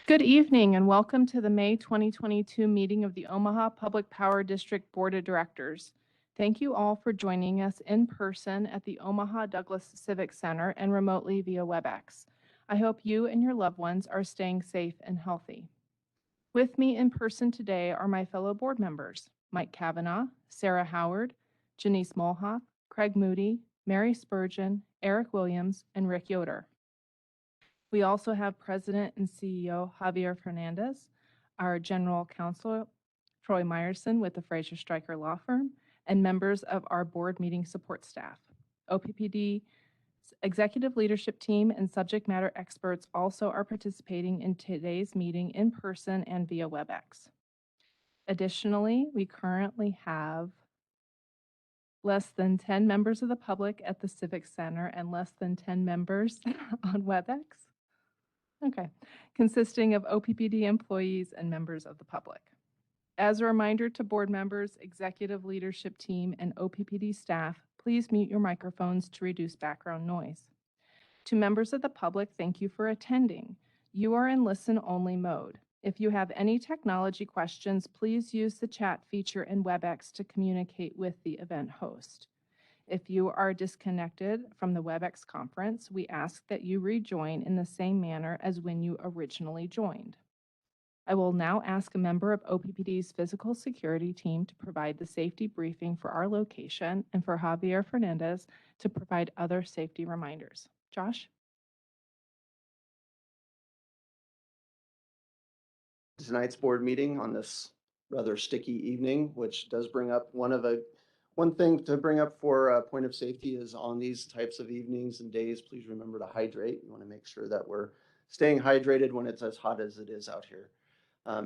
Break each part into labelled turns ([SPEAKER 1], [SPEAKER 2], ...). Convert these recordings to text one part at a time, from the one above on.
[SPEAKER 1] Good evening and welcome to the May 2022 meeting of the Omaha Public Power District Board of Directors. Thank you all for joining us in person at the Omaha Douglas Civic Center and remotely via WebEx. I hope you and your loved ones are staying safe and healthy. With me in person today are my fellow board members, Mike Kavanaugh, Sarah Howard, Janice Molhoff, Craig Moody, Mary Spurgeon, Eric Williams, and Rick Yoder. We also have President and CEO Javier Fernandez, our General Counsel Troy Meyerson with the Fraser Stryker Law Firm, and members of our board meeting support staff. OPPD executive leadership team and subject matter experts also are participating in today's meeting in person and via WebEx. Additionally, we currently have less than 10 members of the public at the Civic Center and less than 10 members on WebEx. Okay, consisting of OPPD employees and members of the public. As a reminder to board members, executive leadership team, and OPPD staff, please mute your microphones to reduce background noise. To members of the public, thank you for attending. You are in listen-only mode. If you have any technology questions, please use the chat feature in WebEx to communicate with the event host. If you are disconnected from the WebEx conference, we ask that you rejoin in the same manner as when you originally joined. I will now ask a member of OPPD's physical security team to provide the safety briefing for our location and for Javier Fernandez to provide other safety reminders. Josh?
[SPEAKER 2] Tonight's board meeting on this rather sticky evening, which does bring up one thing to bring up for a point of safety is on these types of evenings and days, please remember to hydrate. You want to make sure that we're staying hydrated when it's as hot as it is out here.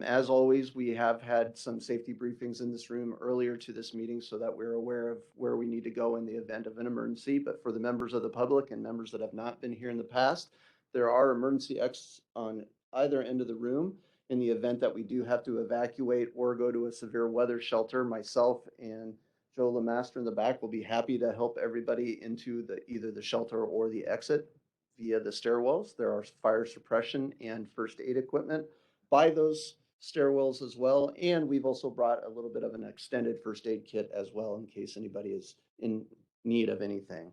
[SPEAKER 2] As always, we have had some safety briefings in this room earlier to this meeting so that we're aware of where we need to go in the event of an emergency. But for the members of the public and members that have not been here in the past, there are emergency exits on either end of the room. In the event that we do have to evacuate or go to a severe weather shelter, myself and Joe Lemaster in the back will be happy to help everybody into either the shelter or the exit via the stairwells. There are fire suppression and first aid equipment by those stairwells as well. And we've also brought a little bit of an extended first aid kit as well in case anybody is in need of anything.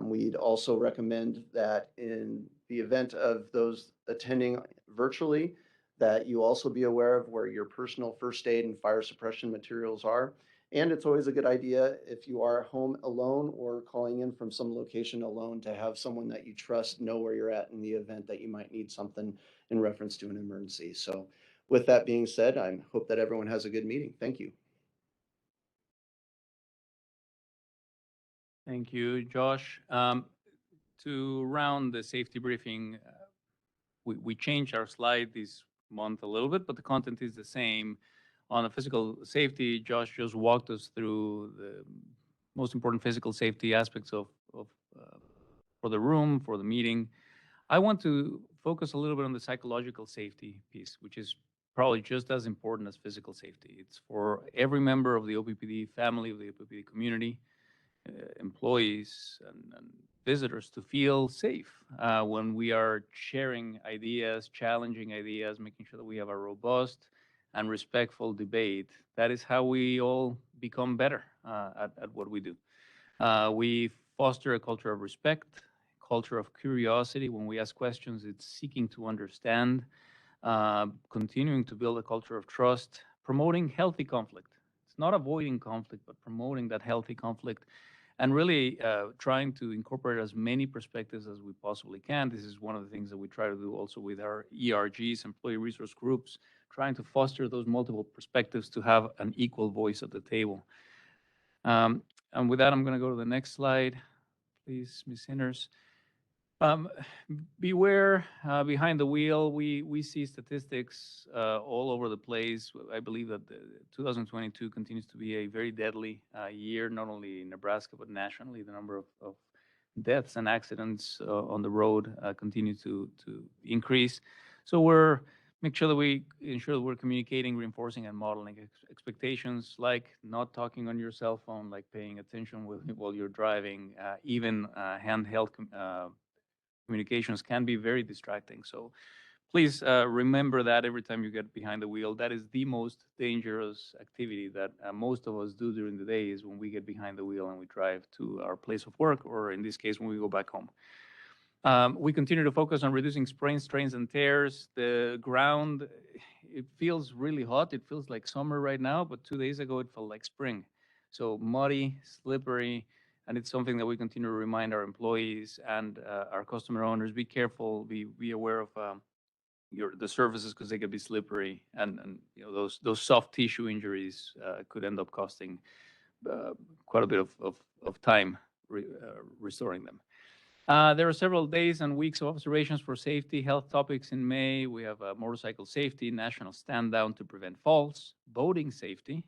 [SPEAKER 2] We'd also recommend that in the event of those attending virtually, that you also be aware of where your personal first aid and fire suppression materials are. And it's always a good idea if you are home alone or calling in from some location alone to have someone that you trust know where you're at in the event that you might need something in reference to an emergency. So with that being said, I hope that everyone has a good meeting. Thank you.
[SPEAKER 3] Thank you, Josh. To round the safety briefing, we changed our slide this month a little bit, but the content is the same. On the physical safety, Josh just walked us through the most important physical safety aspects for the room, for the meeting. I want to focus a little bit on the psychological safety piece, which is probably just as important as physical safety. It's for every member of the OPPD family, of the OPPD community, employees and visitors to feel safe when we are sharing ideas, challenging ideas, making sure that we have a robust and respectful debate. That is how we all become better at what we do. We foster a culture of respect, culture of curiosity. When we ask questions, it's seeking to understand, continuing to build a culture of trust, promoting healthy conflict. It's not avoiding conflict, but promoting that healthy conflict, and really trying to incorporate as many perspectives as we possibly can. This is one of the things that we try to do also with our ERGs, employee resource groups, trying to foster those multiple perspectives to have an equal voice at the table. And with that, I'm going to go to the next slide, please, Ms. Hinders. Beware behind the wheel. We see statistics all over the place. I believe that 2022 continues to be a very deadly year, not only in Nebraska, but nationally. The number of deaths and accidents on the road continue to increase. So make sure that we ensure that we're communicating, reinforcing, and modeling expectations, like not talking on your cell phone, like paying attention while you're driving, even handheld communications can be very distracting. So please remember that every time you get behind the wheel. That is the most dangerous activity that most of us do during the day, is when we get behind the wheel and we drive to our place of work, or in this case, when we go back home. We continue to focus on reducing sprains, strains, and tears. The ground, it feels really hot. It feels like summer right now, but 2 days ago it felt like spring. So muddy, slippery, and it's something that we continue to remind our employees and our customer owners. Be careful, be aware of the surfaces, because they could be slippery, and you know, those soft tissue injuries could end up costing quite a bit of time restoring them. There are several days and weeks of observations for safety health topics in May. We have motorcycle safety, national stand down to prevent falls, boating safety.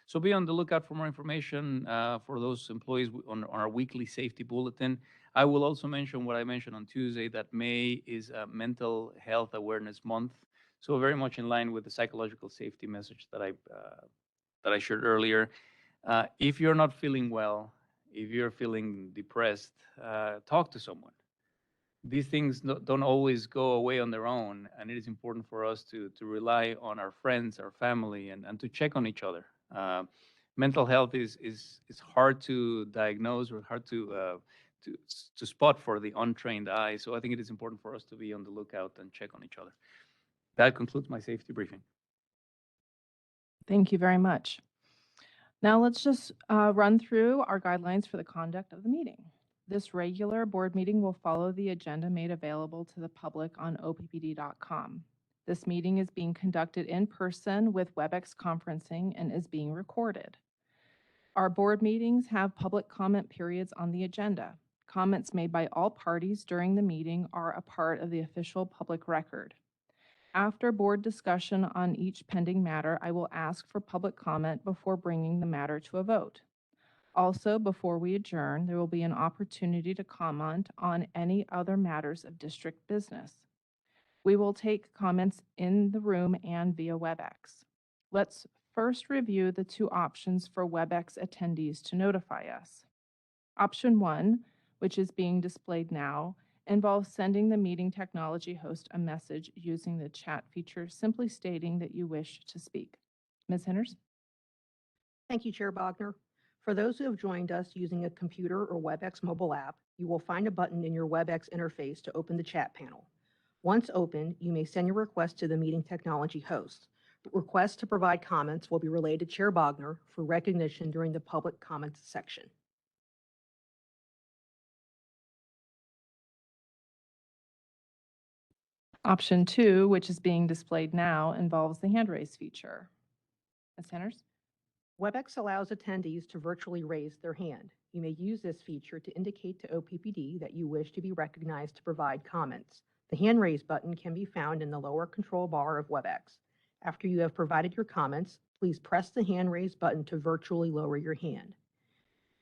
[SPEAKER 3] So be on the lookout for more information for those employees on our weekly safety bulletin. I will also mention what I mentioned on Tuesday, that May is Mental Health Awareness Month. So very much in line with the psychological safety message that I shared earlier. If you're not feeling well, if you're feeling depressed, talk to someone. These things don't always go away on their own, and it is important for us to rely on our friends, our family, and to check on each other. Mental health is hard to diagnose, or hard to spot for the untrained eye. So I think it is important for us to be on the lookout and check on each other. That concludes my safety briefing.
[SPEAKER 1] Thank you very much. Now let's just run through our guidelines for the conduct of the meeting. This regular board meeting will follow the agenda made available to the public on OPPD.com. This meeting is being conducted in person with WebEx conferencing and is being recorded. Our board meetings have public comment periods on the agenda. Comments made by all parties during the meeting are a part of the official public record. After board discussion on each pending matter, I will ask for public comment before bringing the matter to a vote. Also, before we adjourn, there will be an opportunity to comment on any other matters of district business. We will take comments in the room and via WebEx. Let's first review the two options for WebEx attendees to notify us. Option 1, which is being displayed now, involves sending the meeting technology host a message using the chat feature, simply stating that you wish to speak. Ms. Henners?
[SPEAKER 4] Thank you, Chair Bogner. For those who have joined us using a computer or WebEx mobile app, you will find a button in your WebEx interface to open the chat panel. Once opened, you may send your request to the meeting technology host. Requests to provide comments will be relayed to Chair Bogner for recognition during the public comments section.
[SPEAKER 1] Option 2, which is being displayed now, involves the hand raise feature. Ms. Henners?
[SPEAKER 4] WebEx allows attendees to virtually raise their hand. You may use this feature to indicate to OPPD that you wish to be recognized to provide comments. The hand raise button can be found in the lower control bar of WebEx. After you have provided your comments, please press the hand raise button to virtually lower your hand.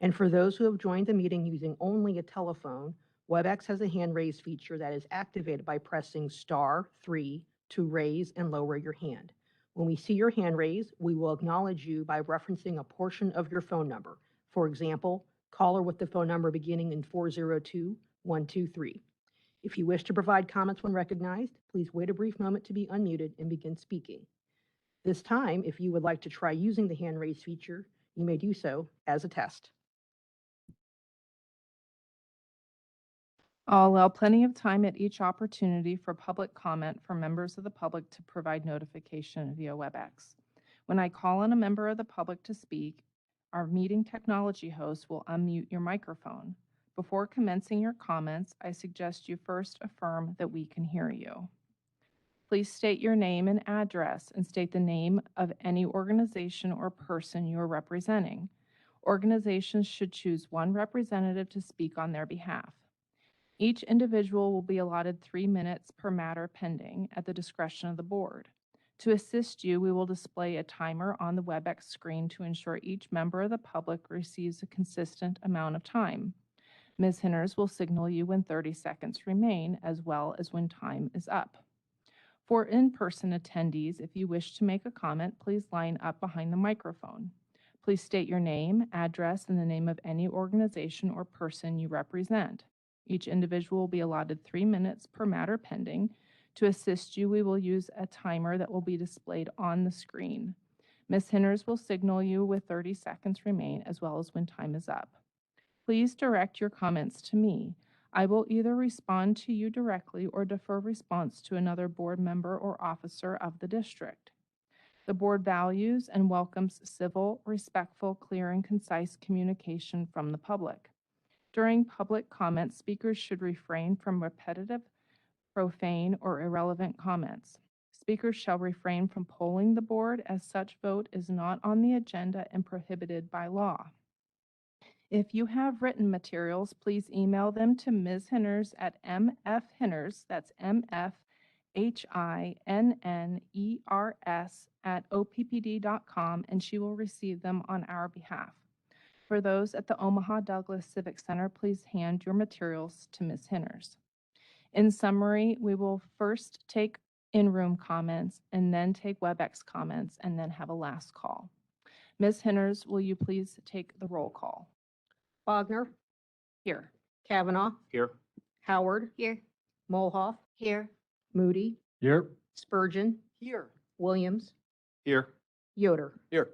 [SPEAKER 4] And for those who have joined the meeting using only a telephone, WebEx has a hand raise feature that is activated by pressing *3 to raise and lower your hand. When we see your hand raise, we will acknowledge you by referencing a portion of your phone number. For example, caller with the phone number beginning in 402-123. If you wish to provide comments when recognized, please wait a brief moment to be unmuted and begin speaking. This time, if you would like to try using the hand raise feature, you may do so as a test.
[SPEAKER 1] I'll allow plenty of time at each opportunity for public comment for members of the public to provide notification via WebEx. When I call on a member of the public to speak, our meeting technology host will unmute your microphone. Before commencing your comments, I suggest you first affirm that we can hear you. Please state your name and address, and state the name of any organization or person you are representing. Organizations should choose one representative to speak on their behalf. Each individual will be allotted 3 minutes per matter pending at the discretion of the board. To assist you, we will display a timer on the WebEx screen to ensure each member of the public receives a consistent amount of time. Ms. Henners will signal you when 30 seconds remain, as well as when time is up. For in-person attendees, if you wish to make a comment, please line up behind the microphone. Please state your name, address, and the name of any organization or person you represent. Each individual will be allotted 3 minutes per matter pending To assist you, we will use a timer that will be displayed on the screen. Ms. Henners will signal you with 30 seconds remain, as well as when time is up. Please direct your comments to me. I will either respond to you directly or defer response to another board member or officer of the district. The board values and welcomes civil, respectful, clear, and concise communication from the public. During public comments, speakers should refrain from repetitive, profane, or irrelevant comments. Speakers shall refrain from polling the board, as such vote is not on the agenda and prohibited by law. If you have written materials, please email them to Ms. Henners at mfhenners, that's MFHINNERS @oppd.com, and she will receive them on our behalf. For those at the Omaha Douglas Civic Center, please hand your materials to Ms. Henners. In summary, we will first take in-room comments and then take WebEx comments and then have a last call. Ms. Henners, will you please take the roll call?
[SPEAKER 4] Bogner,
[SPEAKER 1] Here.
[SPEAKER 4] Kavanaugh,
[SPEAKER 3] Here.
[SPEAKER 4] Howard,
[SPEAKER 5] Here.
[SPEAKER 4] Molhoff,
[SPEAKER 5] Here.
[SPEAKER 4] Moody,
[SPEAKER 3] Here.
[SPEAKER 4] Spurgeon,
[SPEAKER 2] Here.
[SPEAKER 4] Williams,
[SPEAKER 3] Here.
[SPEAKER 4] Yoder.
[SPEAKER 3] Here.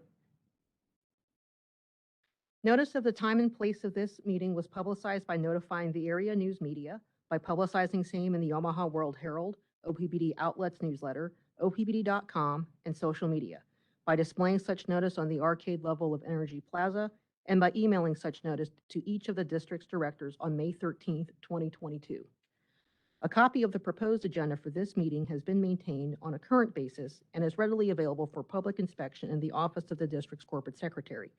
[SPEAKER 4] Notice of the time and place of this meeting was publicized by notifying the area news media, by publicizing same in the Omaha World Herald, OPPD Outlets newsletter, oppd.com, and social media, by displaying such notice on the arcade level of Energy Plaza, and by emailing such notice to each of the district's directors on May 13th, 2022. A copy of the proposed agenda for this meeting has been maintained on a current basis and is readily available for public inspection in the office of the district's corporate secretary.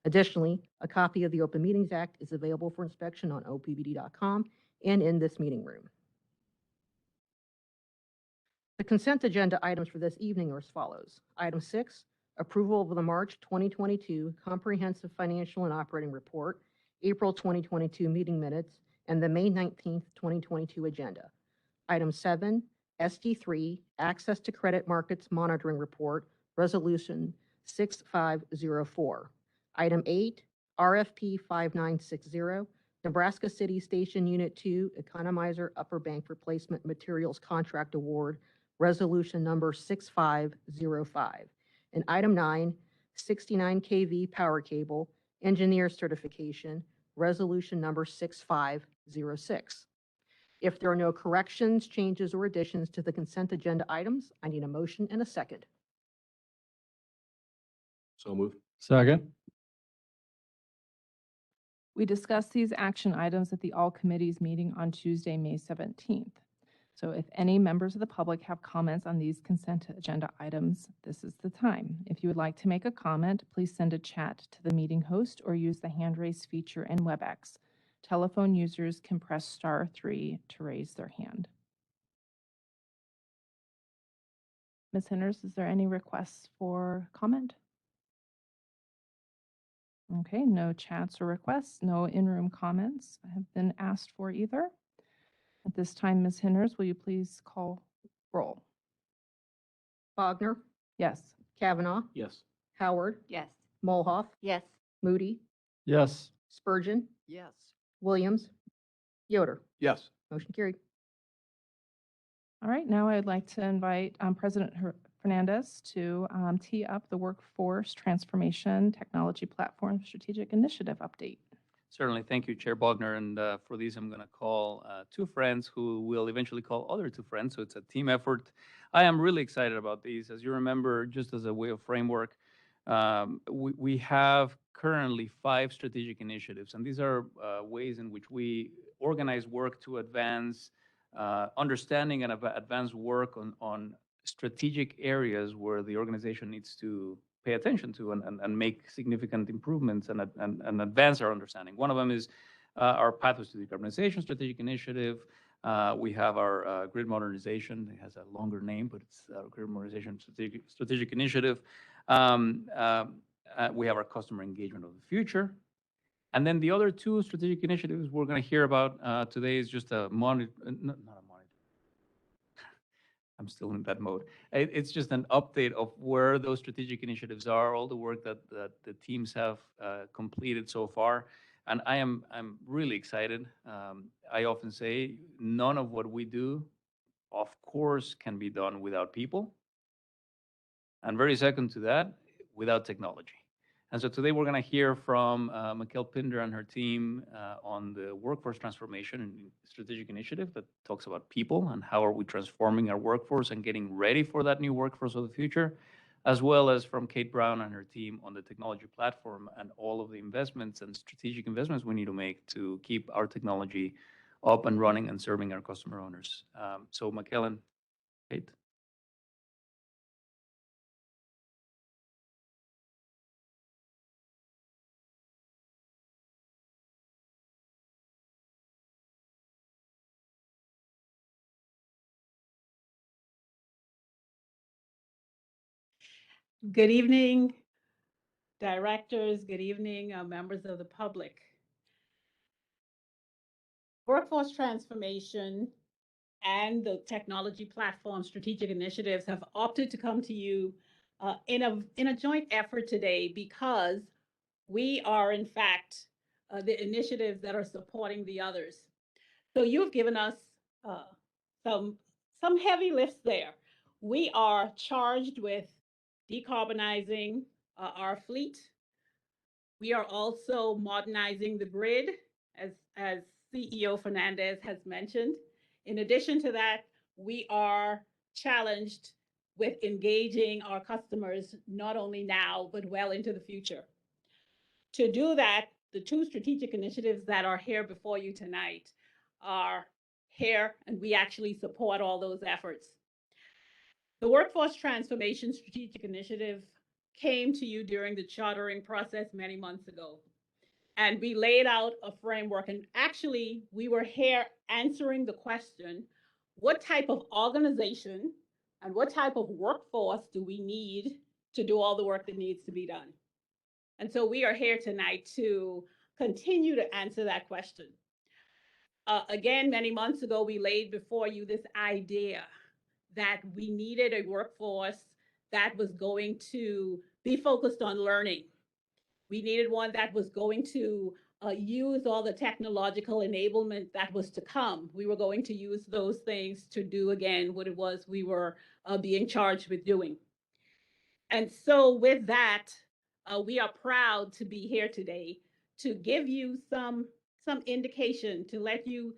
[SPEAKER 4] Additionally, a copy of the Open Meetings Act is available for inspection on oppd.com and in this meeting room. The consent agenda items for this evening are as follows. Item 6, approval of the March 2022 Comprehensive Financial and Operating Report, April 2022 meeting minutes, and the May 19th, 2022 agenda. Item 7, SD3, Access to Credit Markets Monitoring Report, Resolution 6504. Item 8, RFP 5960, Nebraska City Station Unit 2 Economizer Upper Bank Replacement Materials Contract Award, Resolution number 6505. And item 9, 69 kV power cable, engineer certification, resolution number 6506. If there are no corrections, changes, or additions to the consent agenda items, I need a motion and a second.
[SPEAKER 3] So moved.
[SPEAKER 6] Second.
[SPEAKER 1] We discussed these action items at the All Committees meeting on Tuesday, May 17th. So if any members of the public have comments on these consent agenda items, this is the time. If you would like to make a comment, please send a chat to the meeting host or use the hand raise feature in WebEx. Telephone users can press *3 to raise their hand. Ms. Henners, is there any requests for comment? Okay, no chats or requests, no in-room comments have been asked for either. At this time, Ms. Henners, will you please call roll?
[SPEAKER 4] Bogner,
[SPEAKER 1] Yes.
[SPEAKER 4] Kavanaugh,
[SPEAKER 3] Yes.
[SPEAKER 4] Howard,
[SPEAKER 5] Yes.
[SPEAKER 4] Molhoff,
[SPEAKER 5] Yes.
[SPEAKER 4] Moody,
[SPEAKER 6] Yes.
[SPEAKER 4] Spurgeon,
[SPEAKER 2] Yes.
[SPEAKER 4] Williams, Yoder.
[SPEAKER 3] Yes.
[SPEAKER 4] Motion carried.
[SPEAKER 1] All right, now I'd like to invite President Fernandez to tee up the Workforce Transformation Technology Platform Strategic Initiative update.
[SPEAKER 3] Certainly. Thank you, Chair Bogner. And for these, I'm going to call two friends who will eventually call other two friends. So it's a team effort. I am really excited about these. As you remember, just as a way of framework, we have currently 5 strategic initiatives. And these are ways in which we organize work to advance understanding and advance work on strategic areas where the organization needs to pay attention to and make significant improvements and advance our understanding. One of them is our Pathways to Decarbonization Strategic Initiative. We have our Grid Modernization. It has a longer name, but it's our Grid Modernization Strategic Initiative. We have our Customer Engagement of the Future. And then the other 2 strategic initiatives we're going to hear about today is just a monitor, not a monitor. I'm still in that mode. It's just an update of where those strategic initiatives are, all the work that the teams have completed so far. And I'm really excited. I often say none of what we do of course, can be done without people. And very second to that, without technology. And so today we're going to hear from Mikkel Pinder and her team on the workforce transformation and strategic initiative that talks about people and how are we transforming our workforce and getting ready for that new workforce of the future, as well as from Kate Brown and her team on the technology platform and all of the investments and strategic investments we need to make to keep our technology up and running and serving our customer owners. So Mikkel and Kate.
[SPEAKER 5] Good evening, directors. Good evening, members of the public. Workforce transformation and the technology platform strategic initiatives have opted to come to you in a joint effort today because we are, in fact, the initiatives that are supporting the others. So you've given us some heavy lifts there. We are charged with decarbonizing our fleet. We are also modernizing the grid, as CEO Fernandez has mentioned. In addition to that, we are challenged with engaging our customers not only now, but well into the future. To do that, the two strategic initiatives that are here before you tonight are here, and we actually support all those efforts. The Workforce Transformation Strategic Initiative came to you during the chartering process many months ago. And we laid out a framework. And actually, we were here answering the question, what type of organization and what type of workforce do we need to do all the work that needs to be done? And so we are here tonight to continue to answer that question. Again, many months ago, we laid before you this idea that we needed a workforce that was going to be focused on learning. We needed one that was going to use all the technological enablement that was to come. We were going to use those things to do, again, what it was we were being charged with doing. And so with that, we are proud to be here today to give you some indication, to let you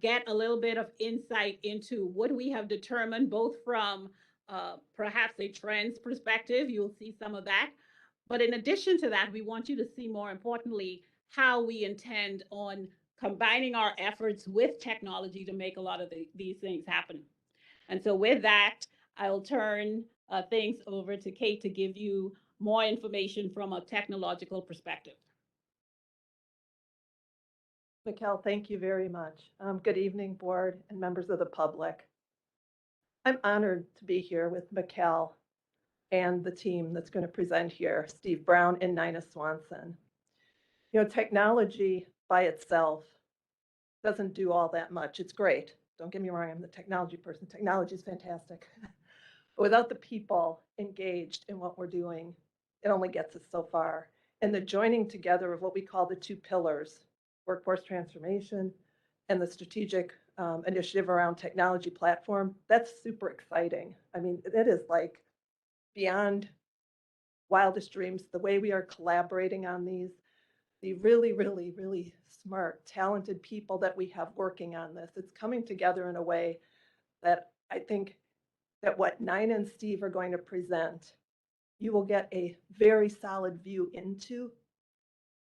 [SPEAKER 5] get a little bit of insight into what we have determined, both from perhaps a trends perspective, you'll see some of that. But in addition to that, we want you to see, more importantly, how we intend on combining our efforts with technology to make a lot of these things happen. And so with that, I'll turn things over to Kate to give you more information from a technological perspective.
[SPEAKER 6] Mikkel, thank you very much. Good evening, board and members of the public. I'm honored to be here with Mikkel and the team that's going to present here, Steve Brown and Nina Swanson. You know, technology by itself doesn't do all that much. It's great. Don't get me wrong, I'm the technology person. Technology is fantastic. But without the people engaged in what we're doing, it only gets us so far. And the joining together of what we call the two pillars, workforce transformation and the strategic initiative around technology platform, that's super exciting. I mean, it is like beyond wildest dreams, the way we are collaborating on these, the really, really, really smart, talented people that we have working on this. It's coming together in a way that I think that what Nina and Steve are going to present, you will get a very solid view into.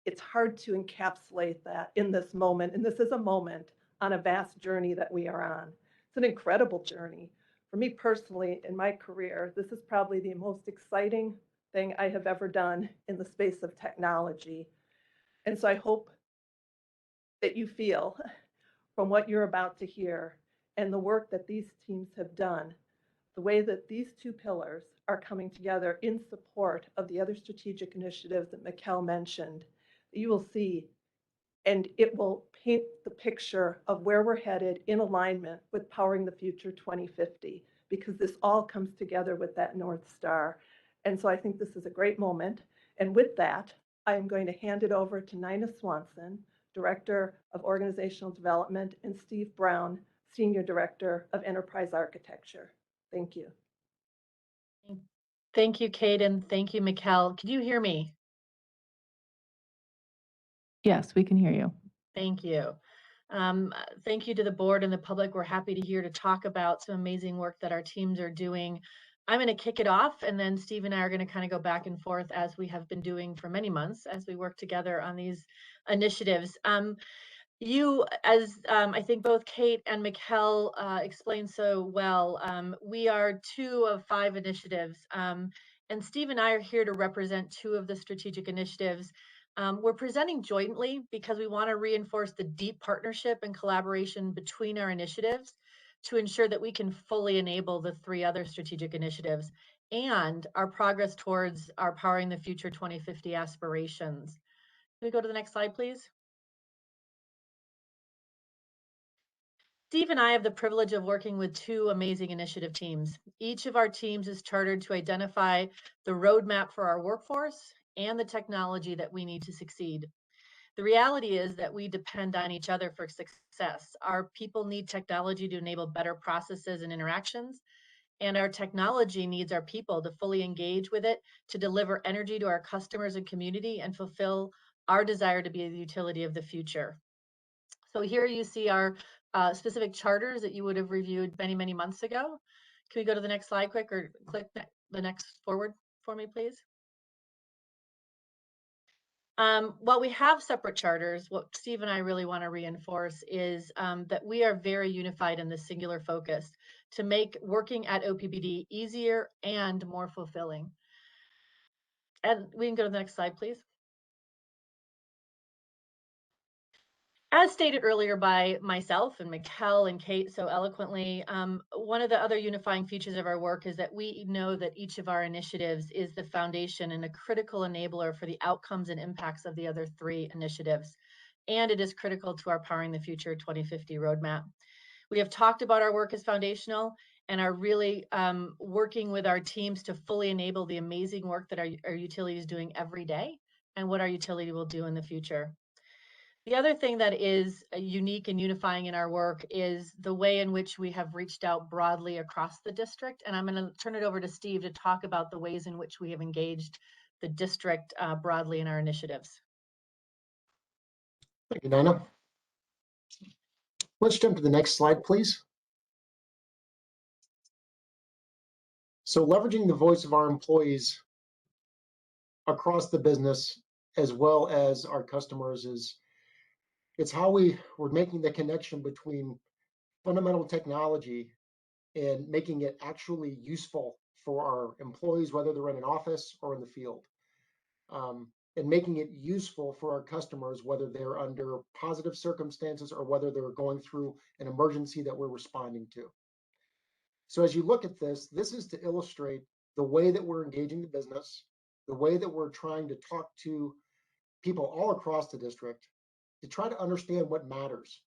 [SPEAKER 6] It's hard to encapsulate that in this moment. And this is a moment on a vast journey that we are on. It's an incredible journey. For me personally, in my career, this is probably the most exciting thing I have ever done in the space of technology. And so I hope that you feel from what you're about to hear and the work that these teams have done, the way that these two pillars are coming together in support of the other strategic initiatives that Mikkel mentioned, that you will see, and it will paint the picture of where we're headed in alignment with Powering the Future 2050, because this all comes together with that North Star. And so I think this is a great moment. And with that, I am going to hand it over to Nina Swanson, Director of Organizational Development, and Steve Brown, Senior Director of Enterprise Architecture. Thank you.
[SPEAKER 7] Thank you, Kate, and thank you, Mikkel. Can you hear me?
[SPEAKER 1] Yes, we can hear you.
[SPEAKER 7] Thank you. Thank you to the board and the public. We're happy to hear to talk about some amazing work that our teams are doing. I'm going to kick it off, and then Steve and I are going to kind of go back and forth as we have been doing for many months as we work together on these initiatives. As I think both Kate and Mikkel explained so well, we are 2 of 5 initiatives, and Steve and I are here to represent 2 of the strategic initiatives. We're presenting jointly because we want to reinforce the deep partnership and collaboration between our initiatives to ensure that we can fully enable the 3 other strategic initiatives and our progress towards our Powering the Future 2050 aspirations. Can we go to the next slide, please? Steve and I have the privilege of working with 2 amazing initiative teams. Each of our teams is chartered to identify the roadmap for our workforce and the technology that we need to succeed. The reality is that we depend on each other for success. Our people need technology to enable better processes and interactions, and our technology needs our people to fully engage with it to deliver energy to our customers and community and fulfill our desire to be the utility of the future. So here you see our specific charters that you would have reviewed many, many months ago. Can we go to the next slide quick, or click the next forward for me, please? While we have separate charters, what Steve and I really want to reinforce is that we are very unified in this singular focus to make working at OPPD easier and more fulfilling. And we can go to the next slide, please. As stated earlier by myself and Mikkel and Kate so eloquently, one of the other unifying features of our work is that we know that each of our initiatives is the foundation and a critical enabler for the outcomes and impacts of the other 3 initiatives. And it is critical to our Powering the Future 2050 roadmap. We have talked about our work as foundational and are really working with our teams to fully enable the amazing work that our utility is doing every day and what our utility will do in the future. The other thing that is unique and unifying in our work is the way in which we have reached out broadly across the district. And I'm going to turn it over to Steve to talk about the ways in which we have engaged the district broadly in our initiatives.
[SPEAKER 8] Thank you, Nina. Let's jump to the next slide, please. So leveraging the voice of our employees across the business as well as our customers it's how we're making the connection between fundamental technology and making it actually useful for our employees, whether they're in an office or in the field, and making it useful for our customers, whether they're under positive circumstances or whether they're going through an emergency that we're responding to. So as you look at this is to illustrate the way that we're engaging the business, the way that we're trying to talk to people all across the district to try to understand what matters.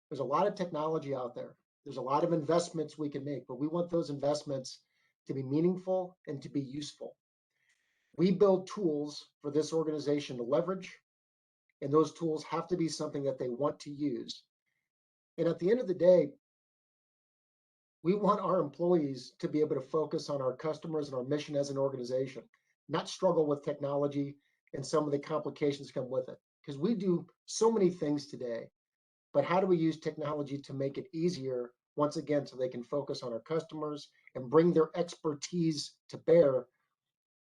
[SPEAKER 8] There's a lot of technology out there. There's a lot of investments we can make, but we want those investments to be meaningful and to be useful. We build tools for this organization to leverage, and those tools have to be something that they want to use. And at the end of the day, we want our employees to be able to focus on our customers and our mission as an organization, not struggle with technology and some of the complications come with it. Because we do so many things today, but how do we use technology to make it easier, once again, so they can focus on our customers and bring their expertise to bear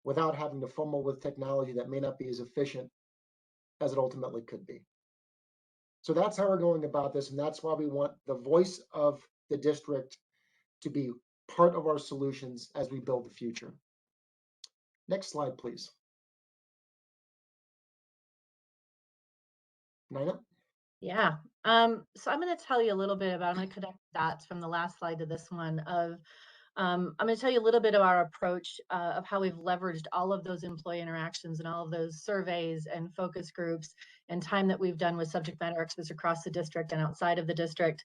[SPEAKER 8] without having to fumble with technology that may not be as efficient as it ultimately could be. So that's how we're going about this, and that's why we want the voice of the district to be part of our solutions as we build the future. Next slide, please. Nina?
[SPEAKER 7] Yeah. So I'm going to tell you a little bit about, I'm going to connect dots from the last slide to this one of, I'm going to tell you a little bit of our approach of how we've leveraged all of those employee interactions and all of those surveys and focus groups and time that we've done with subject matter experts across the district and outside of the district.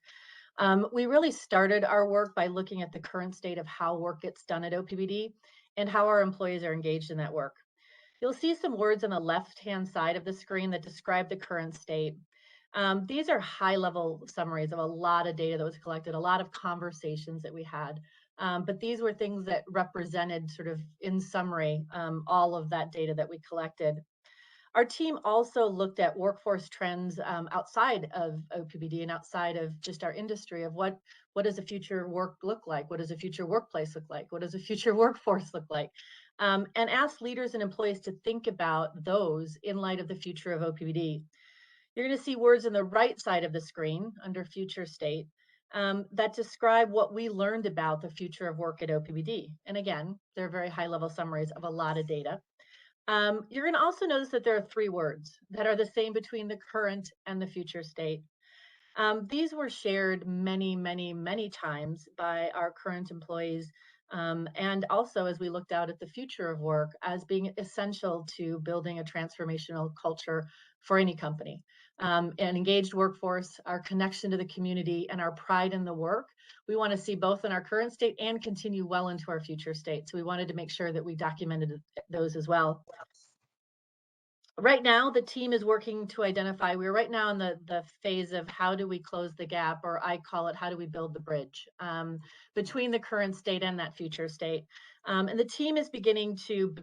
[SPEAKER 7] We really started our work by looking at the current state of how work gets done at OPPD and how our employees are engaged in that work. You'll see some words on the left-hand side of the screen that describe the current state. These are high-level summaries of a lot of data that was collected, a lot of conversations that we had. But these were things that represented sort of in summary, all of that data that we collected. Our team also looked at workforce trends outside of OPPD and outside of just our industry of what does a future work look like? What does a future workplace look like? What does a future workforce look like? And asked leaders and employees to think about those in light of the future of OPPD. You're going to see words on the right side of the screen under future state that describe what we learned about the future of work at OPPD. And again, they're very high level summaries of a lot of data. You're going to also notice that there are 3 words that are the same between the current and the future state. These were shared many, many, many times by our current employees, and also as we looked out at the future of work as being essential to building a transformational culture for any company. An engaged workforce, our connection to the community, and our pride in the work, we want to see both in our current state and continue well into our future state. So we wanted to make sure that we documented those as well. Right now, the team is working to identify, we're right now in the phase of how do we close the gap, or I call it, how do we build the bridge between the current state and that future state. And the team is beginning to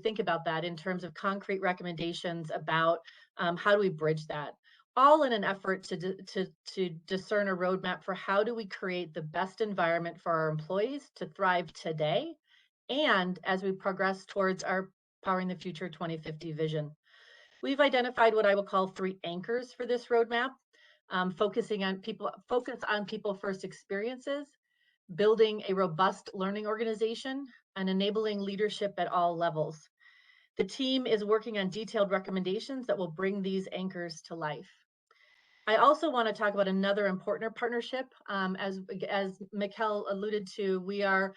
[SPEAKER 7] think about that in terms of concrete recommendations about how do we bridge that, all in an effort to discern a roadmap for how do we create the best environment for our employees to thrive today, and as we progress towards our Powering the Future 2050 vision. We've identified what I will call 3 anchors for this roadmap, focus on people first experiences, building a robust learning organization, and enabling leadership at all levels. The team is working on detailed recommendations that will bring these anchors to life. I also want to talk about another important partnership. As Mikkel alluded to, we are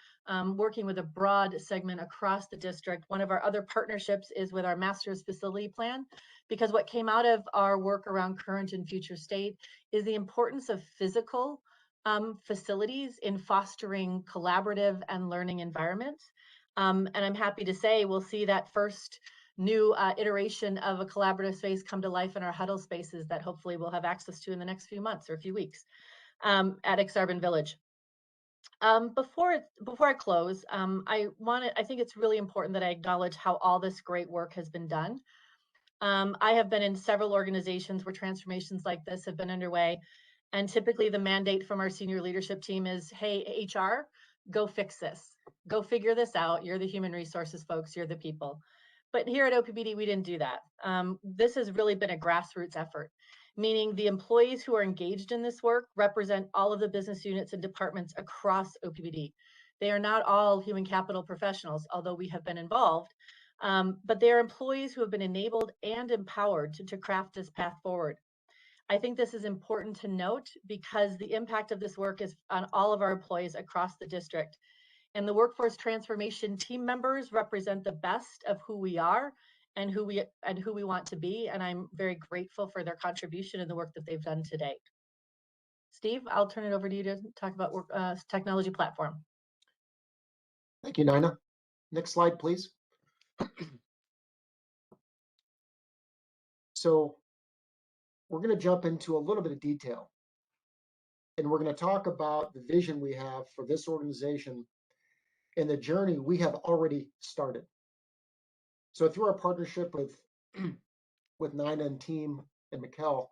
[SPEAKER 7] working with a broad segment across the district. One of our other partnerships is with our master's facility plan, because what came out of our work around current and future state is the importance of physical facilities in fostering collaborative and learning environments. And I'm happy to say we'll see that first new iteration of a collaborative space come to life in our huddle spaces that hopefully we'll have access to in the next few months or a few weeks at Exarban Village. Before I close, I think it's really important that I acknowledge how all this great work has been done. I have been in several organizations where transformations like this have been underway, and typically the mandate from our senior leadership team is, hey, HR, go fix this. Go figure this out. You're the human resources folks, you're the people. But here at OPPD, we didn't do that. This has really been a grassroots effort, meaning the employees who are engaged in this work represent all of the business units and departments across OPPD. They are not all human capital professionals, although we have been involved, but they are employees who have been enabled and empowered to craft this path forward. I think this is important to note because the impact of this work is on all of our employees across the district. And the workforce transformation team members represent the best of who we are and who we want to be. And I'm very grateful for their contribution and the work that they've done to date. Steve, I'll turn it over to you to talk about technology platform.
[SPEAKER 8] Thank you, Nina. Next slide, please. So we're going to jump into a little bit of detail, and we're going to talk about the vision we have for this organization and the journey we have already started. So through our partnership with Nina and team and Mikkel,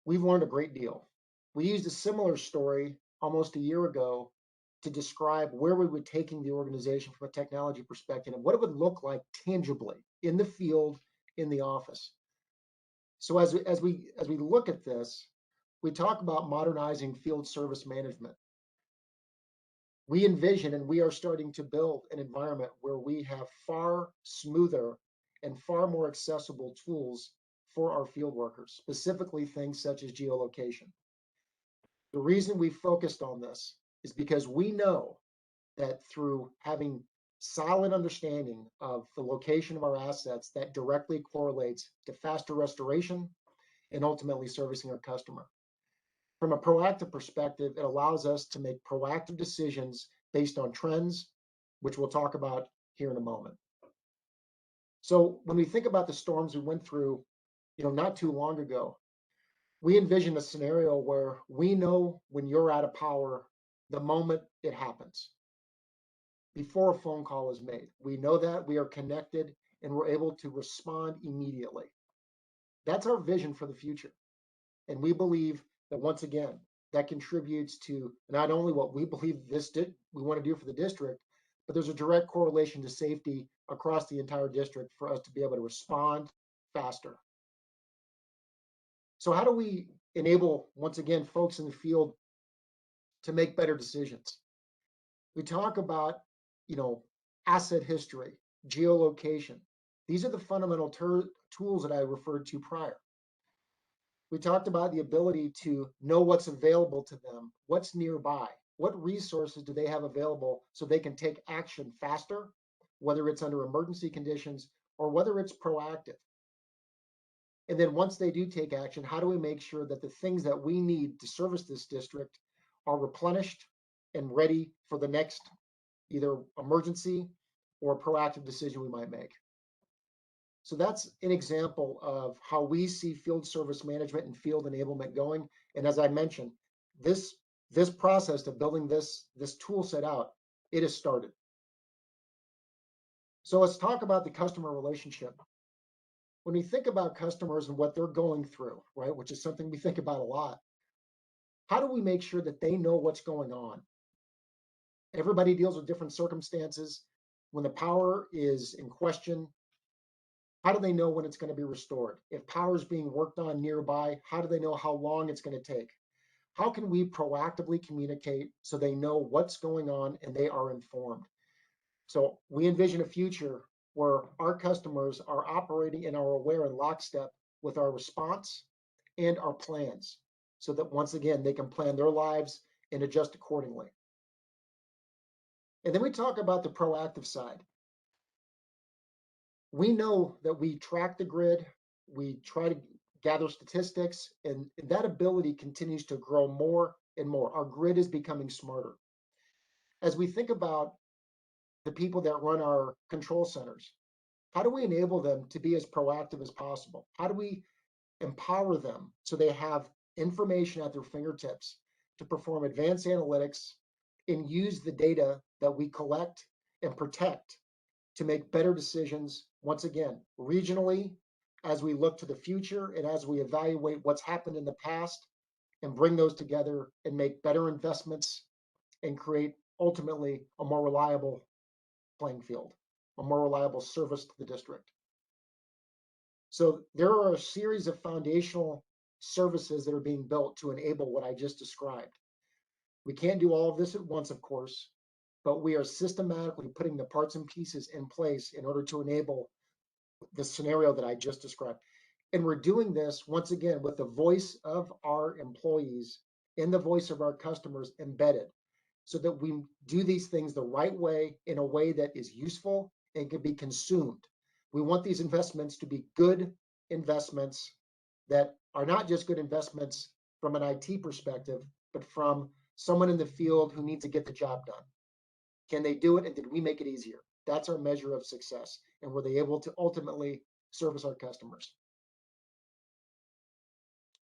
[SPEAKER 8] we've learned a great deal. We used a similar story almost a year ago to describe where we were taking the organization from a technology perspective and what it would look like tangibly in the field, in the office. So as we look at this, we talk about modernizing field service management. We envision and we are starting to build an environment where we have far smoother and far more accessible tools for our field workers, specifically things such as geolocation. The reason we focused on this is because we know that through having solid understanding of the location of our assets, that directly correlates to faster restoration and ultimately servicing our customer. From a proactive perspective, it allows us to make proactive decisions based on trends, which we'll talk about here in a moment. So when we think about the storms we went through, not too long ago, we envision a scenario where we know when you're out of power the moment it happens, before a phone call is made. We know that we are connected and we're able to respond immediately. That's our vision for the future. And we believe that, once again, that contributes to not only what we believe we want to do for the district, but there's a direct correlation to safety across the entire district for us to be able to respond faster. So how do we enable, once again, folks in the field to make better decisions? We talk about, asset history, geolocation. These are the fundamental tools that I referred to prior. We talked about the ability to know what's available to them, what's nearby, what resources do they have available so they can take action faster, whether it's under emergency conditions or whether it's proactive. And then once they do take action, how do we make sure that the things that we need to service this district are replenished and ready for the next either emergency or proactive decision we might make? So that's an example of how we see field service management and field enablement going. And as I mentioned, this process of building this tool set out, it has started. So let's talk about the customer relationship. When we think about customers and what they're going through, right, which is something we think about a lot, how do we make sure that they know what's going on? Everybody deals with different circumstances. When the power is in question, how do they know when it's going to be restored? If power is being worked on nearby, how do they know how long it's going to take? How can we proactively communicate so they know what's going on and they are informed? So we envision a future where our customers are operating and are aware in lockstep with our response and our plans, so that once again, they can plan their lives and adjust accordingly. And then we talk about the proactive side. We know that we track the grid, we try to gather statistics, and that ability continues to grow more and more. Our grid is becoming smarter. As we think about the people that run our control centers, how do we enable them to be as proactive as possible? How do we empower them so they have information at their fingertips to perform advanced analytics and use the data that we collect and protect to make better decisions, once again, regionally, as we look to the future and as we evaluate what's happened in the past and bring those together and make better investments and create ultimately a more reliable playing field, a more reliable service to the district. So there are a series of foundational services that are being built to enable what I just described. We can't do all of this at once, of course, but we are systematically putting the parts and pieces in place in order to enable the scenario that I just described. And we're doing this, once again, with the voice of our employees and the voice of our customers embedded, so that we do these things the right way, in a way that is useful and can be consumed. We want these investments to be good investments that are not just good investments from an IT perspective, but from someone in the field who needs to get the job done. Can they do it, and did we make it easier? That's our measure of success. And were they able to ultimately service our customers?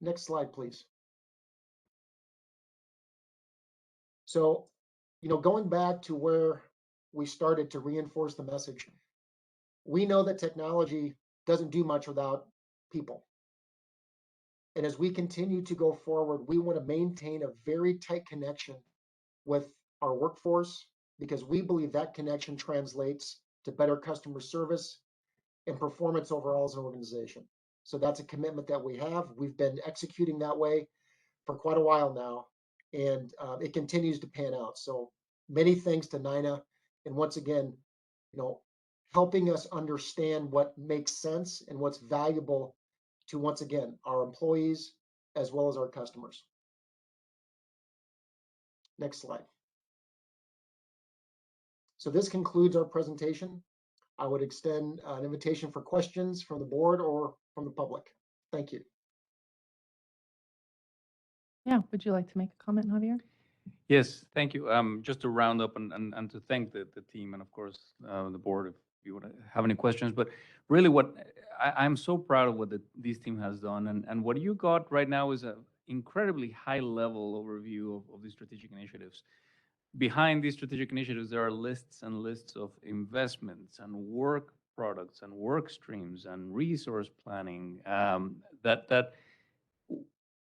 [SPEAKER 8] Next slide, please. So, going back to where we started to reinforce the message, we know that technology doesn't do much without people. And as we continue to go forward, we want to maintain a very tight connection with our workforce, because we believe that connection translates to better customer service and performance overall as an organization. So that's a commitment that we have. We've been executing that way for quite a while now, and it continues to pan out. So many thanks to Nina, and once again, helping us understand what makes sense and what's valuable to, once again, our employees as well as our customers. Next slide. So this concludes our presentation. I would extend an invitation for questions from the board or from the public. Thank you.
[SPEAKER 1] Yeah, would you like to make a comment, Javier?
[SPEAKER 3] Yes, thank you. Just to round up and to thank the team and of course the board you want to have any questions. But really, what I'm so proud of what this team has done, and what you got right now is a incredibly high level overview of these strategic initiatives. Behind these strategic initiatives, there are lists and lists of investments and work products and work streams and resource planning that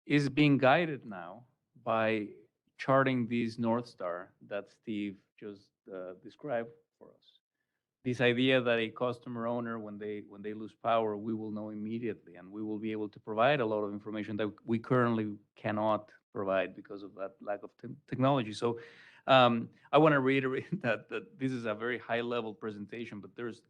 [SPEAKER 3] is being guided now by charting these North Star that Steve just described for us. This idea that a customer owner, when they lose power, we will know immediately, and we will be able to provide a lot of information that we currently cannot provide because of that lack of technology. So I want to reiterate that this is a very high level presentation, but there's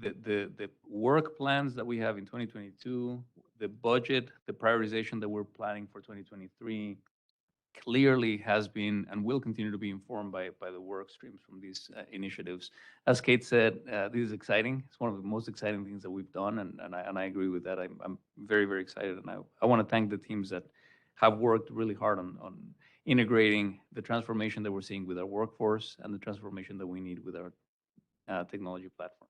[SPEAKER 3] the work plans that we have in 2022, the budget, the prioritization that we're planning for 2023 clearly has been and will continue to be informed by the work streams from these initiatives. As Kate said, this is exciting. It's one of the most exciting things that we've done, and I agree with that. I'm very, very excited, and I want to thank the teams that have worked really hard on integrating the transformation that we're seeing with our workforce and the transformation that we need with our technology platform.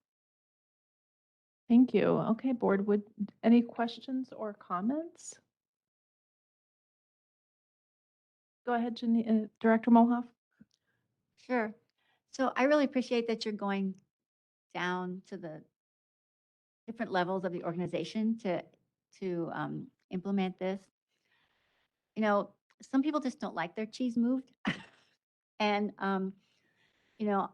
[SPEAKER 1] Thank you. Okay, board, would any questions or comments? Go ahead, Director Molhoff.
[SPEAKER 9] Sure. So I really appreciate that you're going down to the different levels of the organization to implement this. You know, some people just don't like their cheese moved. And, you know,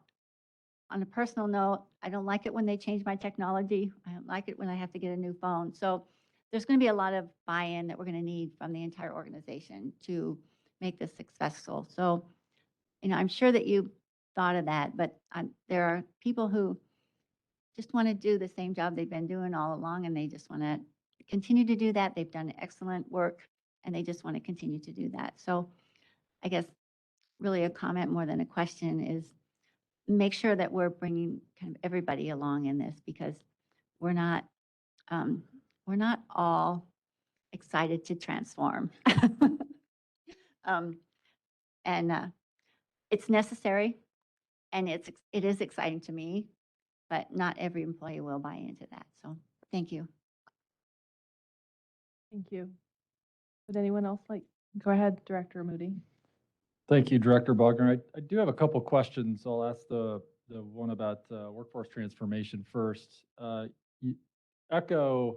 [SPEAKER 9] on a personal note, I don't like it when they change my technology. I don't like it when I have to get a new phone. So there's going to be a lot of buy-in that we're going to need from the entire organization to make this successful. So, you know, I'm sure that you thought of that, but there are people who just want to do the same job they've been doing all along, and they just want to continue to do that. They've done excellent work, and they just want to continue to do that. So I guess really a comment more than a question is make sure that we're bringing kind of everybody along in this, because we're not all excited to transform. It's necessary, and it is exciting to me, but not every employee will buy into that. So thank you.
[SPEAKER 1] Thank you. Would anyone else like, go ahead, Director Moody.
[SPEAKER 10] Thank you, Director Bogner. I do have a couple questions. I'll ask the one about workforce transformation first. You echo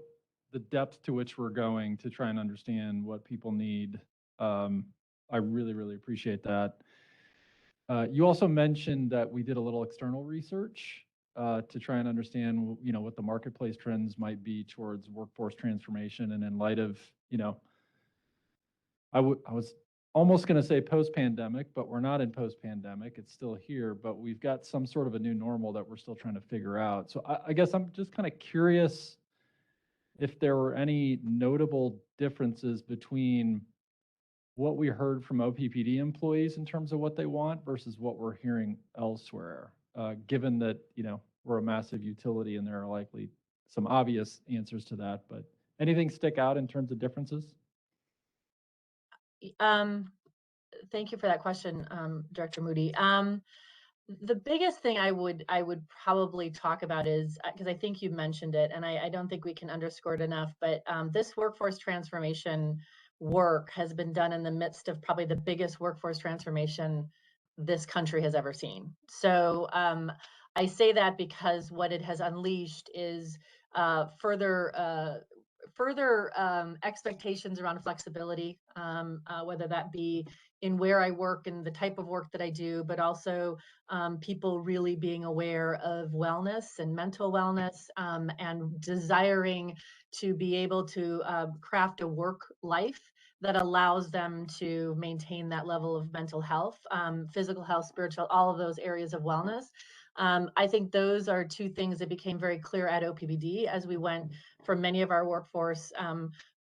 [SPEAKER 10] the depth to which we're going to try and understand what people need. I really, really appreciate that. You also mentioned that we did a little external research to try and understand, you know, what the marketplace trends might be towards workforce transformation. And in light of, you know, I was almost going to say post-pandemic, but we're not in post-pandemic. It's still here, but we've got some sort of a new normal that we're still trying to figure out. So I guess I'm just kind of curious if there were any notable differences between what we heard from OPPD employees in terms of what they want versus what we're hearing elsewhere, given that, you know, we're a massive utility and there are likely some obvious answers to that, but anything stick out in terms of differences?
[SPEAKER 7] Thank you for that question, Director Moody. The biggest thing I would probably talk about is, because I think you mentioned it, and I don't think we can underscore it enough, but this workforce transformation work has been done in the midst of probably the biggest workforce transformation this country has ever seen. So I say that because what it has unleashed is further expectations around flexibility, whether that be in where I work and the type of work that I do, but also people really being aware of wellness and mental wellness, and desiring to be able to craft a work life that allows them to maintain that level of mental health, physical health, spiritual, all of those areas of wellness. I think those are two things that became very clear at OPPD as we went from many of our workforce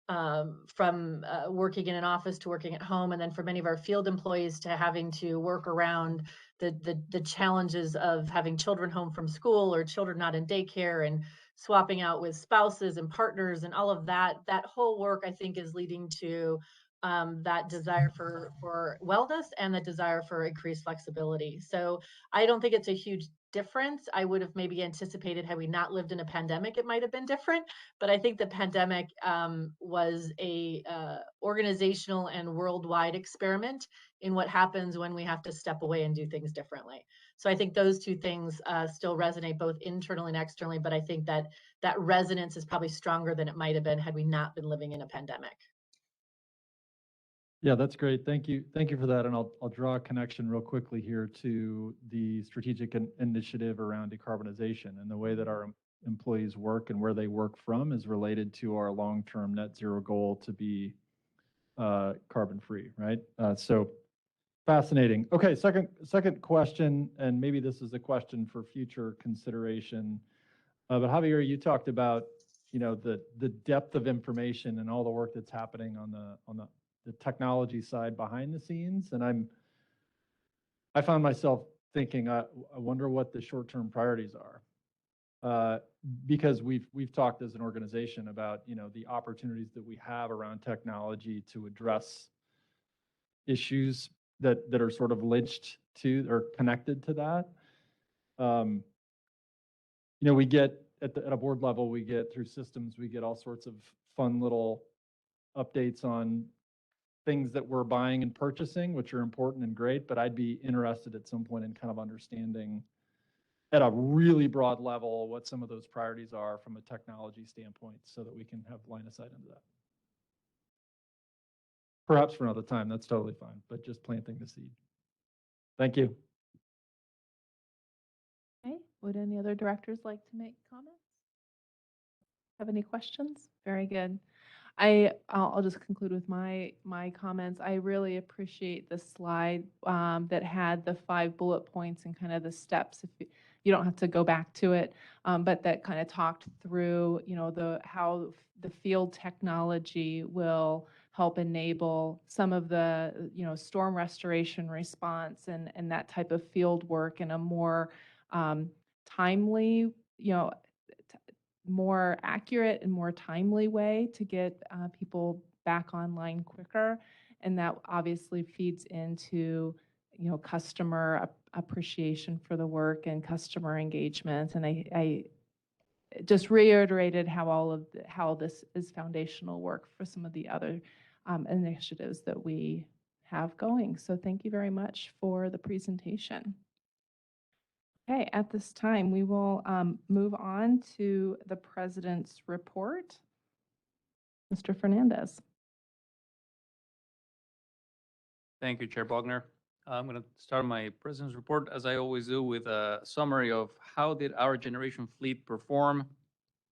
[SPEAKER 7] from working in an office to working at home, and then for many of our field employees to having to work around the challenges of having children home from school or children not in daycare and swapping out with spouses and partners and all of that. That whole work, I think, is leading to that desire for wellness and the desire for increased flexibility. So I don't think it's a huge difference. I would have maybe anticipated, had we not lived in a pandemic, it might have been different. But I think the pandemic was a organizational and worldwide experiment in what happens when we have to step away and do things differently. So I think those two things still resonate both internally and externally, but I think that that resonance is probably stronger than it might have been had we not been living in a pandemic.
[SPEAKER 10] Yeah, that's great. Thank you. Thank you for that. And I'll draw a connection real quickly here to the strategic initiative around decarbonization, and the way that our employees work and where they work from is related to our long-term net zero goal to be carbon free, right? So fascinating. Okay, second question, and maybe this is a question for future consideration. But Javier, you talked about, you know, the depth of information and all the work that's happening on the technology side behind the scenes, and I found myself thinking, I wonder what the short-term priorities are, because we've talked as an organization about, you know, the opportunities that we have around technology to address issues that are sort of linked to or connected to that. You know, we get at a board level, we get through systems, we get all sorts of fun little updates on things that we're buying and purchasing, which are important and great, but I'd be interested at some point in kind of understanding at a really broad level what some of those priorities are from a technology standpoint, so that we can have line of sight into that. Perhaps for another time, that's totally fine, but just planting the seed. Thank you.
[SPEAKER 1] Okay, would any other directors like to make comments? Have any questions? Very good. I'll just conclude with my comments. I really appreciate the slide that had the 5 bullet points and kind of the steps. If you don't have to go back to it, but that kind of talked through, you know, how the field technology will help enable some of the, you know, storm restoration response and that type of field work in a more timely, you know, more accurate and more timely way to get people back online quicker. And that obviously feeds into, you know, customer appreciation for the work and customer engagement. And I just reiterated how this is foundational work for some of the other initiatives that we have going. So thank you very much for the presentation. Okay, at this time, we will move on to the president's report. Mr. Fernandez.
[SPEAKER 3] Thank you, Chair Bogner. I'm going to start my president's report, as I always do, with a summary of how did our generation fleet perform.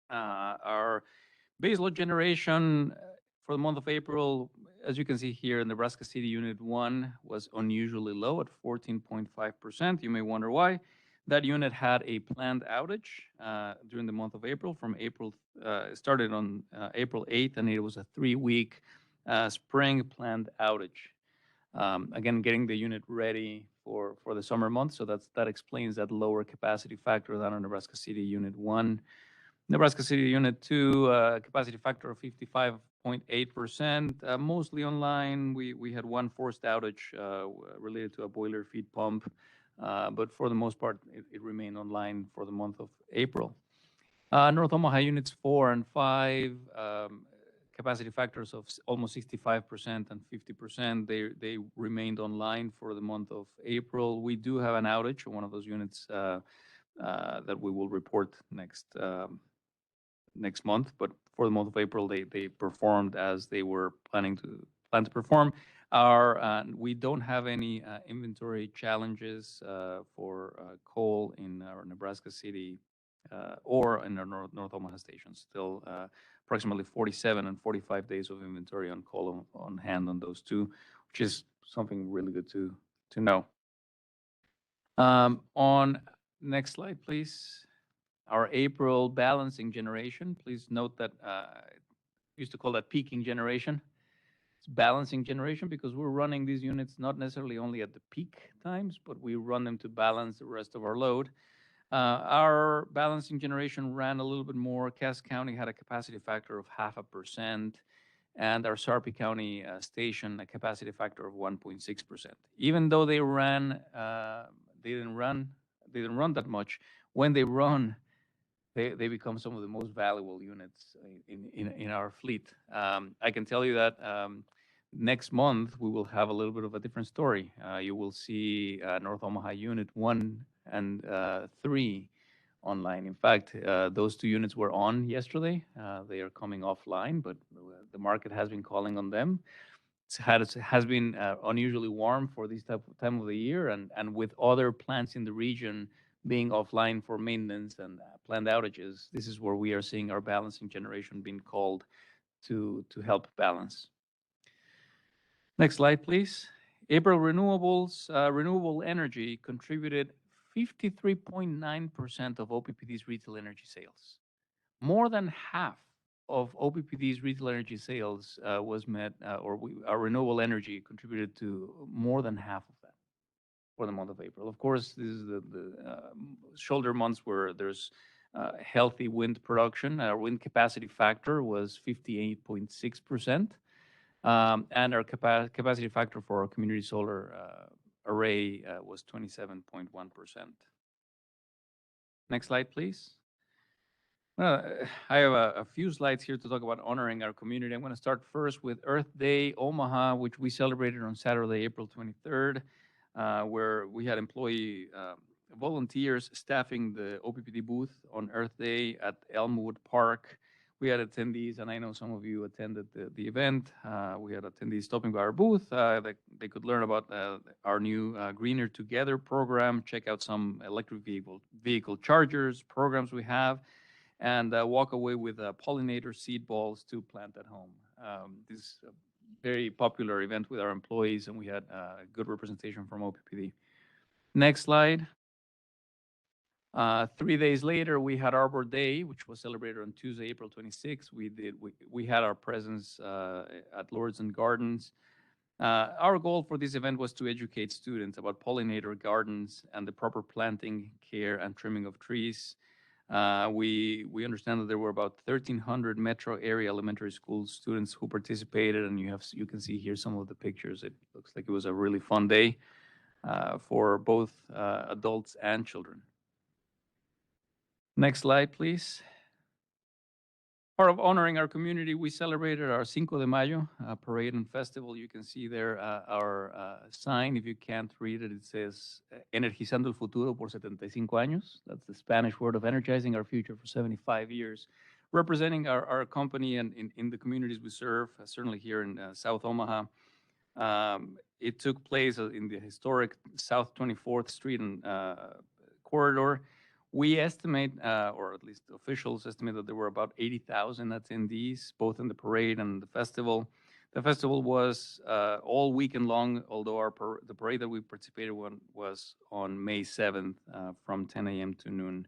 [SPEAKER 3] Our baseload generation for the month of April, as you can see here, Nebraska City Unit 1 was unusually low at 14.5%. You may wonder why. That unit had a planned outage during the month of April. It started on April 8th, and it was a 3-week spring planned outage. Again, getting the unit ready for the summer months, so that explains that lower capacity factor than on Nebraska City Unit 1. Nebraska City Unit 2, capacity factor of 55.8%, mostly online. We had one forced outage related to a boiler feed pump. But for the most part, it remained online for the month of April. North Omaha Units 4 and 5, capacity factors of almost 65% and 50%. They remained online for the month of April. We do have an outage on one of those units that we will report next month. But for the month of April, they performed as they were plan to perform. We don't have any inventory challenges for coal in our Nebraska City or in our North Omaha stations. Still approximately 47 and 45 days of inventory on coal on hand on those two, which is something really good to know. On next slide, please. Our April balancing generation. Please note that we used to call that peaking generation. Balancing generation because we're running these units not necessarily only at the peak times, but we run them to balance the rest of our load. Our balancing generation ran a little bit more. Cass County had a capacity factor of 0.5%. and our Sarpy County station a capacity factor of 1.6%. Even though they ran, they didn't run that much. When they run, they become some of the most valuable units in our fleet. I can tell you that next month we will have a little bit of a different story. You will see North Omaha Unit 1 and 3 online. In fact, those 2 units were on yesterday. They are coming offline, but the market has been calling on them. It has been unusually warm for this time of the year, and with other plants in the region being offline for maintenance and planned outages, this is where we are seeing our balancing generation being called to help balance. Next slide, please. April renewables, renewable energy contributed 53.9% of OPPD's retail energy sales. More than half of OPPD's retail energy sales our renewable energy contributed to more than half of that for the month of April. Of course, this is the shoulder months where there's healthy wind production. Our wind capacity factor was 58.6%. And our capacity factor for our community solar array was 27.1%. Next slide, please. I have a few slides here to talk about honoring our community. I'm going to start first with Earth Day Omaha, which we celebrated on Saturday, April 23rd, where we had employee volunteers staffing the OPPD booth on Earth Day at Elmwood Park. We had attendees, and I know some of you attended the event. We had attendees stopping by our booth. They could learn about our new Greener Together program, check out some electric vehicle chargers programs we have, and walk away with pollinator seed balls to plant at home. This is a very popular event with our employees, and we had good representation from OPPD. Next slide. 3 days later, we had Arbor Day, which was celebrated on Tuesday, April 26th. We had our presence at Lords and Gardens. Our goal for this event was to educate students about pollinator gardens and the proper planting, care, and trimming of trees. We understand that there were about 1,300 metro area elementary school students who participated, and you can see here some of the pictures. It looks like it was a really fun day for both adults and children. Next slide, please. Part of honoring our community, we celebrated our Cinco de Mayo parade and festival. You can see there our sign. If you can't read it, it says Energizando el futuro por 75 años. That's the Spanish word of energizing our future for 75 years, representing our company and in the communities we serve, certainly here in South Omaha. It took place in the historic South 24th Street and corridor. We estimate, or at least officials estimate, that there were about 80,000 attendees, both in the parade and the festival. The festival was all weekend long, although the parade that we participated in was on May 7th from 10 a.m. to noon.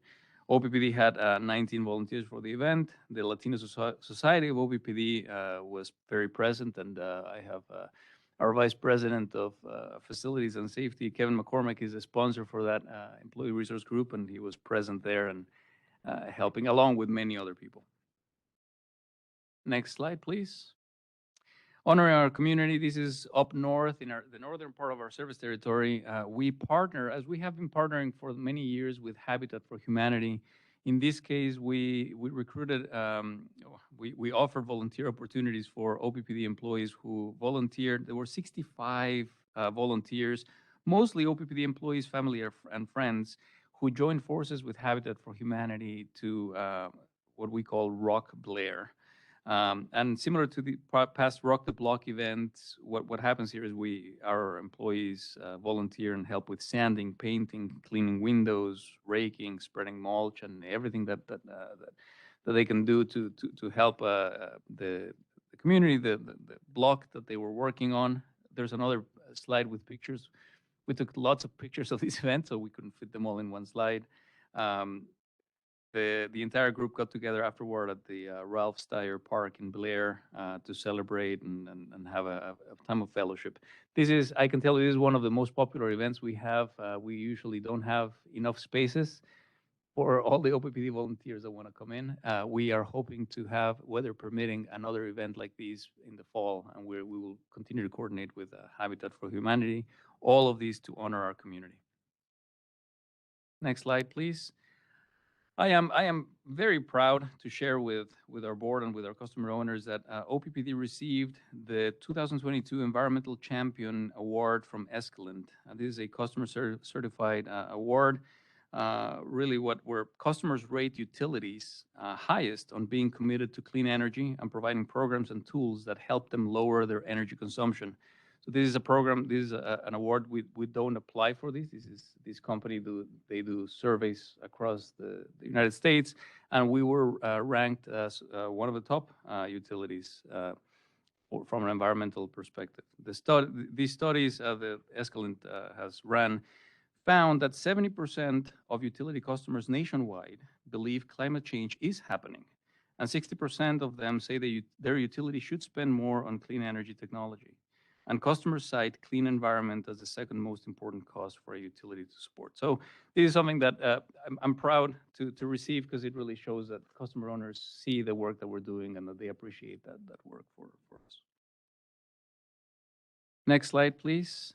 [SPEAKER 3] OPPD had 19 volunteers for the event. The Latino Society of OPPD was very present, and I have our Vice President of Facilities and Safety, Kevin McCormick, is a sponsor for that employee resource group, and he was present there and helping along with many other people. Next slide, please. Honoring our community, this is up north in the northern part of our service territory. We partner, as we have been partnering for many years, with Habitat for Humanity. In this case, we recruited, we offered volunteer opportunities for OPPD employees who volunteered. There were 65 volunteers, mostly OPPD employees, family and friends, who joined forces with Habitat for Humanity to what we call Rock Blair. And similar to the past Rock the Block events, what happens here is our employees volunteer and help with sanding, painting, cleaning windows, raking, spreading mulch, and everything that they can do to help the community, the block that they were working on. There's another slide with pictures. We took lots of pictures of this event, so we couldn't fit them all in one slide. The entire group got together afterward at the Ralph Steyer Park in Blair to celebrate and have a time of fellowship. I can tell you, this is one of the most popular events we have. We usually don't have enough spaces. for all the OPPD volunteers that want to come in. We are hoping to have, weather permitting, another event like these in the fall, and we will continue to coordinate with Habitat for Humanity, all of these to honor our community. Next slide, please. I am very proud to share with our board and with our customer owners that OPPD received the 2022 Environmental Champion Award from Escalent. This is a customer certified award, really where customers rate utilities highest on being committed to clean energy and providing programs and tools that help them lower their energy consumption. So this is a program, this is an award. We don't apply for this. This company do surveys across the United States, and we were ranked as one of the top utilities from an environmental perspective. These studies that Escalent has run found that 70% of utility customers nationwide believe climate change is happening, and 60% of them say their utility should spend more on clean energy technology. And customers cite clean environment as the second most important cause for a utility to support. So this is something that I'm proud to receive, because it really shows that customer owners see the work that we're doing and that they appreciate that work for us. Next slide, please.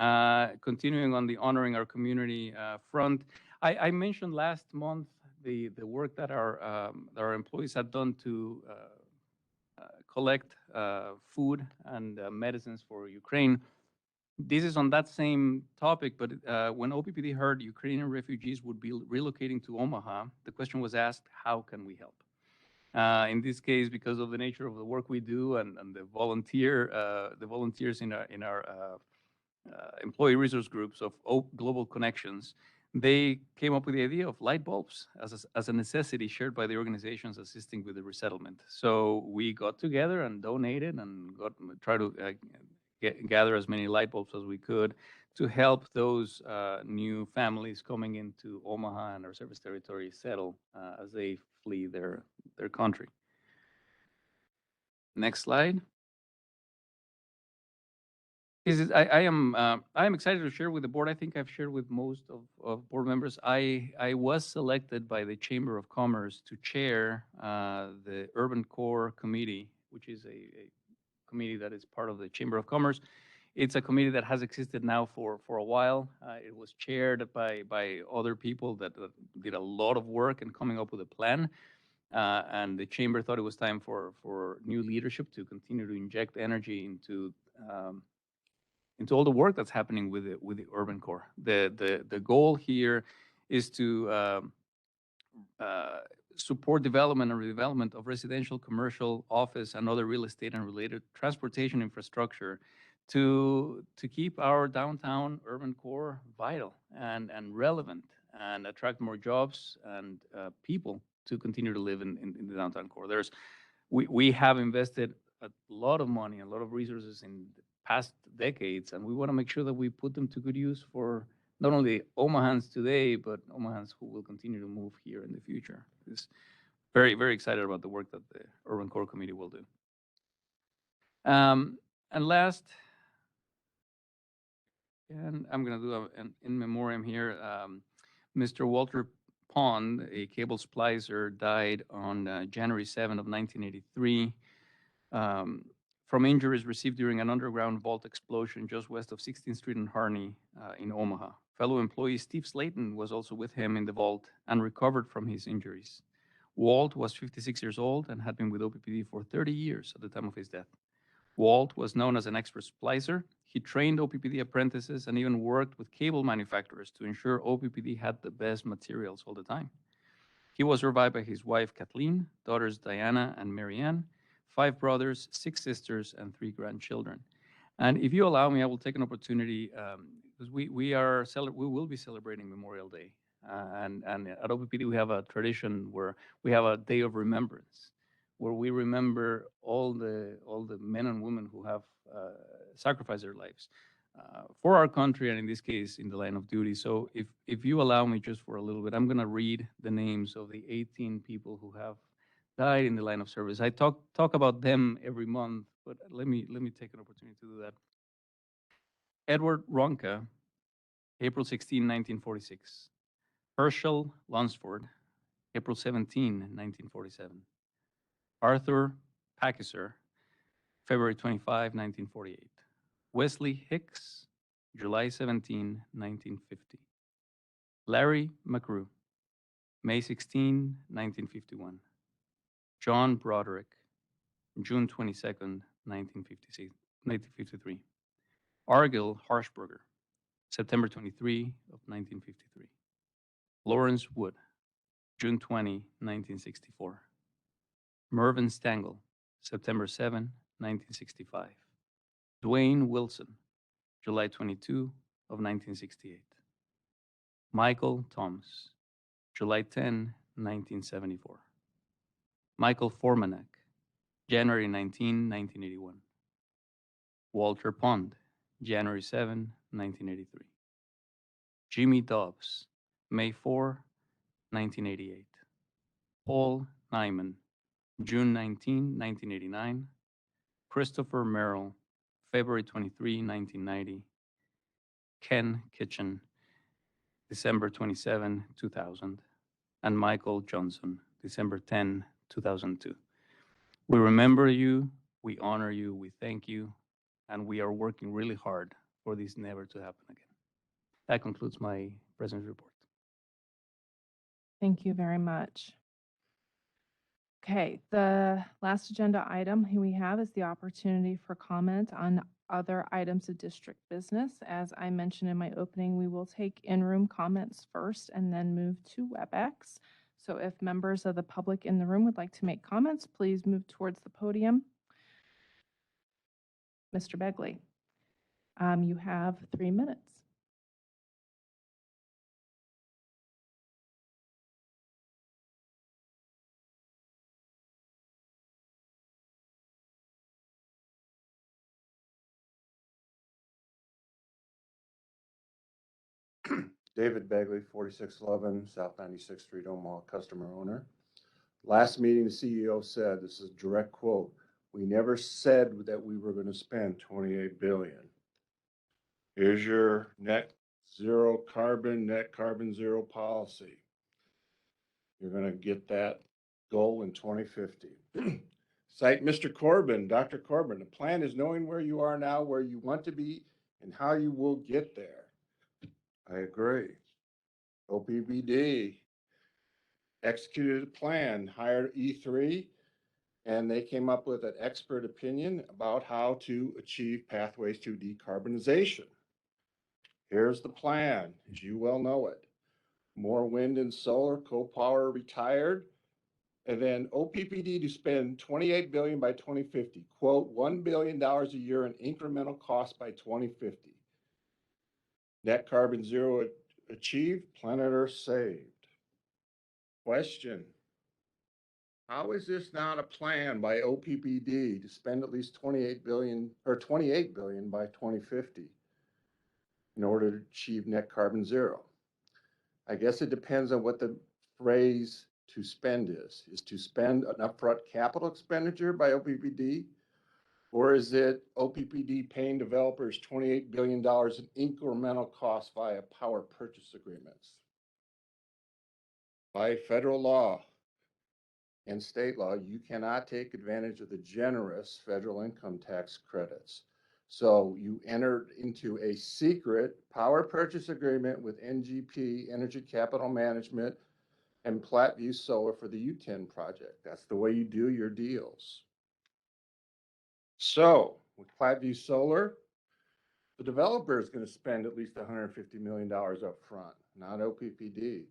[SPEAKER 3] Continuing on the honoring our community front, I mentioned last month the work that our employees had done to collect food and medicines for Ukraine. This is on that same topic, but when OPPD heard Ukrainian refugees would be relocating to Omaha, the question was asked, how can we help? In this case, because of the nature of the work we do and the volunteers in our employee resource groups of Global Connections, they came up with the idea of light bulbs as a necessity shared by the organizations assisting with the resettlement. So we got together and donated and try to gather as many light bulbs as we could to help those new families coming into Omaha and our service territory settle as they flee their country. Next slide. I am excited to share with the board. I think I've shared with most of board members. I was selected by the Chamber of Commerce to chair the Urban Core Committee, which is a committee that is part of the Chamber of Commerce. It's a committee that has existed now for a while. It was chaired by other people that did a lot of work in coming up with a plan. And the Chamber thought it was time for new leadership to continue to inject energy into all the work that's happening with the Urban Core. The goal here is to support development and redevelopment of residential, commercial, office, and other real estate and related transportation infrastructure to keep our downtown urban core vital and relevant, and attract more jobs and people to continue to live in the downtown core. We have invested a lot of money, a lot of resources in the past decades, and we want to make sure that we put them to good use for not only Omahans today, but Omahans who will continue to move here in the future. It's very, very excited about the work that the Urban Core Committee will do. And last, and I'm going to do an in memoriam here. Mr. Walter Pond, a cable splicer, died on January 7 of 1983 from injuries received during an underground vault explosion just west of 16th Street and Harney in Omaha. Fellow employee Steve Slayton was also with him in the vault and recovered from his injuries. Walt was 56 years old and had been with OPPD for 30 years at the time of his death. Walt was known as an expert splicer. He trained OPPD apprentices and even worked with cable manufacturers to ensure OPPD had the best materials all the time. He was survived by his wife, Kathleen, daughters Diana and Marianne, 5 brothers, 6 sisters, and 3 grandchildren. And if you allow me, I will take an opportunity, because we will be celebrating Memorial Day. And at OPPD, we have a tradition where we have a day of remembrance, where we remember all the men and women who have sacrificed their lives for our country, and in this case, in the line of duty. So if you allow me just for a little bit, I'm going to read the names of the 18 people who have died in the line of service. I talk about them every month, but let me take an opportunity to do that. Edward Ronca, April 16, 1946. Herschel Lunsford, April 17, 1947. Arthur Packiser, February 25, 1948. Wesley Hicks, July 17, 1950. Larry McGrew, May 16, 1951. John Broderick, June 22nd, 1953. Argyle Harshberger, September 23 of 1953. Lawrence Wood, June 20, 1964. Mervyn Stangl, September 7, 1965. Dwayne Wilson, July 22 of 1968. Michael Thomas, July 10, 1974. Michael Formanek, January 19, 1981. Walter Pond, January 7, 1983. Jimmy Dobbs, May 4, 1988. Paul Nyman, June 19, 1989. Christopher Merrill, February 23, 1990. Ken Kitchen, December 27, 2000. And Michael Johnson, December 10, 2002. We remember you, we honor you, we thank you, and we are working really hard for this never to happen again. That concludes my President's report.
[SPEAKER 1] Thank you very much. Okay, the last agenda item we have is the opportunity for comment on other items of district business. As I mentioned in my opening, we will take in-room comments first and then move to WebEx. So if members of the public in the room would like to make comments, please move towards the podium. Mr. Begley, you have 3 minutes.
[SPEAKER 11] David Begley, 4611 South 96th Street, Omaha, customer owner. Last meeting, the CEO said, this is a direct quote, "We never said that we were going to spend $28 billion. Here's your net carbon zero policy. You're going to get that goal in 2050. Cite Mr. Corbin, Dr. Corbin. The plan is knowing where you are now, where you want to be, and how you will get there. I agree. OPPD executed a plan, hired E3, and they came up with an expert opinion about how to achieve pathways to decarbonization. Here's the plan, as you well know it. More wind and solar, coal power retired, and then OPPD to spend $28 billion by 2050. Quote, $1 billion a year in incremental cost by 2050. Net carbon zero achieved, planet Earth saved. Question. How is this not a plan by OPPD to spend at least $28 billion by 2050 in order to achieve net carbon zero? I guess it depends on what the phrase to spend is. Is to spend an upfront capital expenditure by OPPD? Or is it OPPD paying developers $28 billion in incremental costs via power purchase agreements? By federal law and state law, you cannot take advantage of the generous federal income tax credits. So you entered into a secret power purchase agreement with NGP, Energy Capital Management, and Platteview Solar for the U10 project. That's the way you do your deals. So with Platteview Solar, the developer is going to spend at least $150 million up front, not OPPD.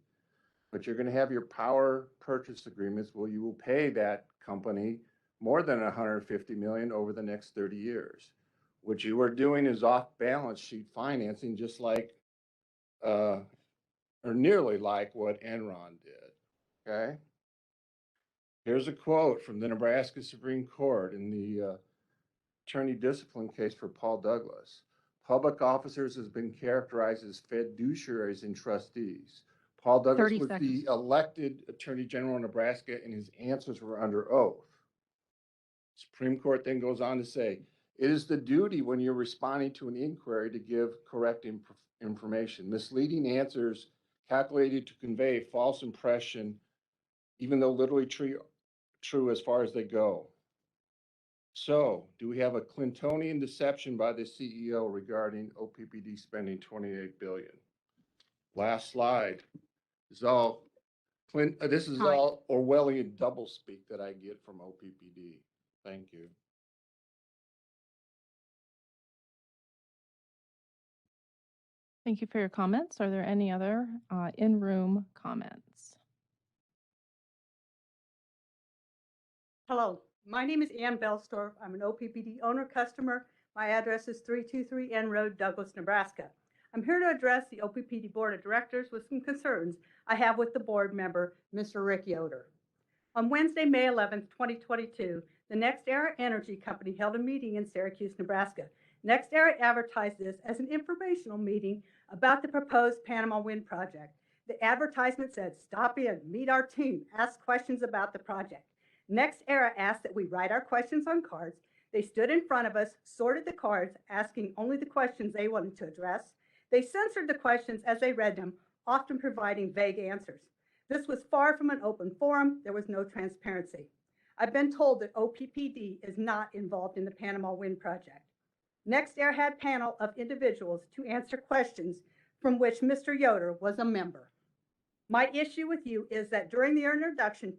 [SPEAKER 11] But you're going to have your power purchase agreements where you will pay that company more than $150 million over the next 30 years. What you are doing is off balance sheet financing, just like, or nearly like what Enron did, okay? Here's a quote from the Nebraska Supreme Court in the attorney discipline case for Paul Douglas. Public officers has been characterized as fiduciaries and trustees. Paul Douglas
[SPEAKER 4] 30
[SPEAKER 11] was
[SPEAKER 4] seconds.
[SPEAKER 11] the elected Attorney General of Nebraska, and his answers were under oath. Supreme Court then goes on to say, it is the duty when you're responding to an inquiry to give correct information. Misleading answers calculated to convey a false impression, even though literally true as far as they go. So, do we have a Clintonian deception by the CEO regarding OPPD spending $28 billion? Last slide. This is all this is
[SPEAKER 9] Time.
[SPEAKER 11] all Orwellian doublespeak that I get from OPPD. Thank you.
[SPEAKER 1] Thank you for your comments. Are there any other in-room comments?
[SPEAKER 12] Hello, my name is Ann Belstorff. I'm an OPPD owner customer. My address is 323 N Road, Douglas, Nebraska. I'm here to address the OPPD Board of Directors with some concerns I have with the board member, Mr. Rick Yoder. On Wednesday, May 11th, 2022, the Next Era Energy Company held a meeting in Syracuse, Nebraska. Next Era advertised this as an informational meeting about the proposed Panama Wind Project. The advertisement said, "Stop in, meet our team, ask questions about the project." Next Era asked that we write our questions on cards. They stood in front of us, sorted the cards, asking only the questions they wanted to address. They censored the questions as they read them, often providing vague answers. This was far from an open forum. There was no transparency. I've been told that OPPD is not involved in the Panama Wind Project. Next Era had a panel of individuals to answer questions from which Mr. Yoder was a member. My issue with you is that during the introduction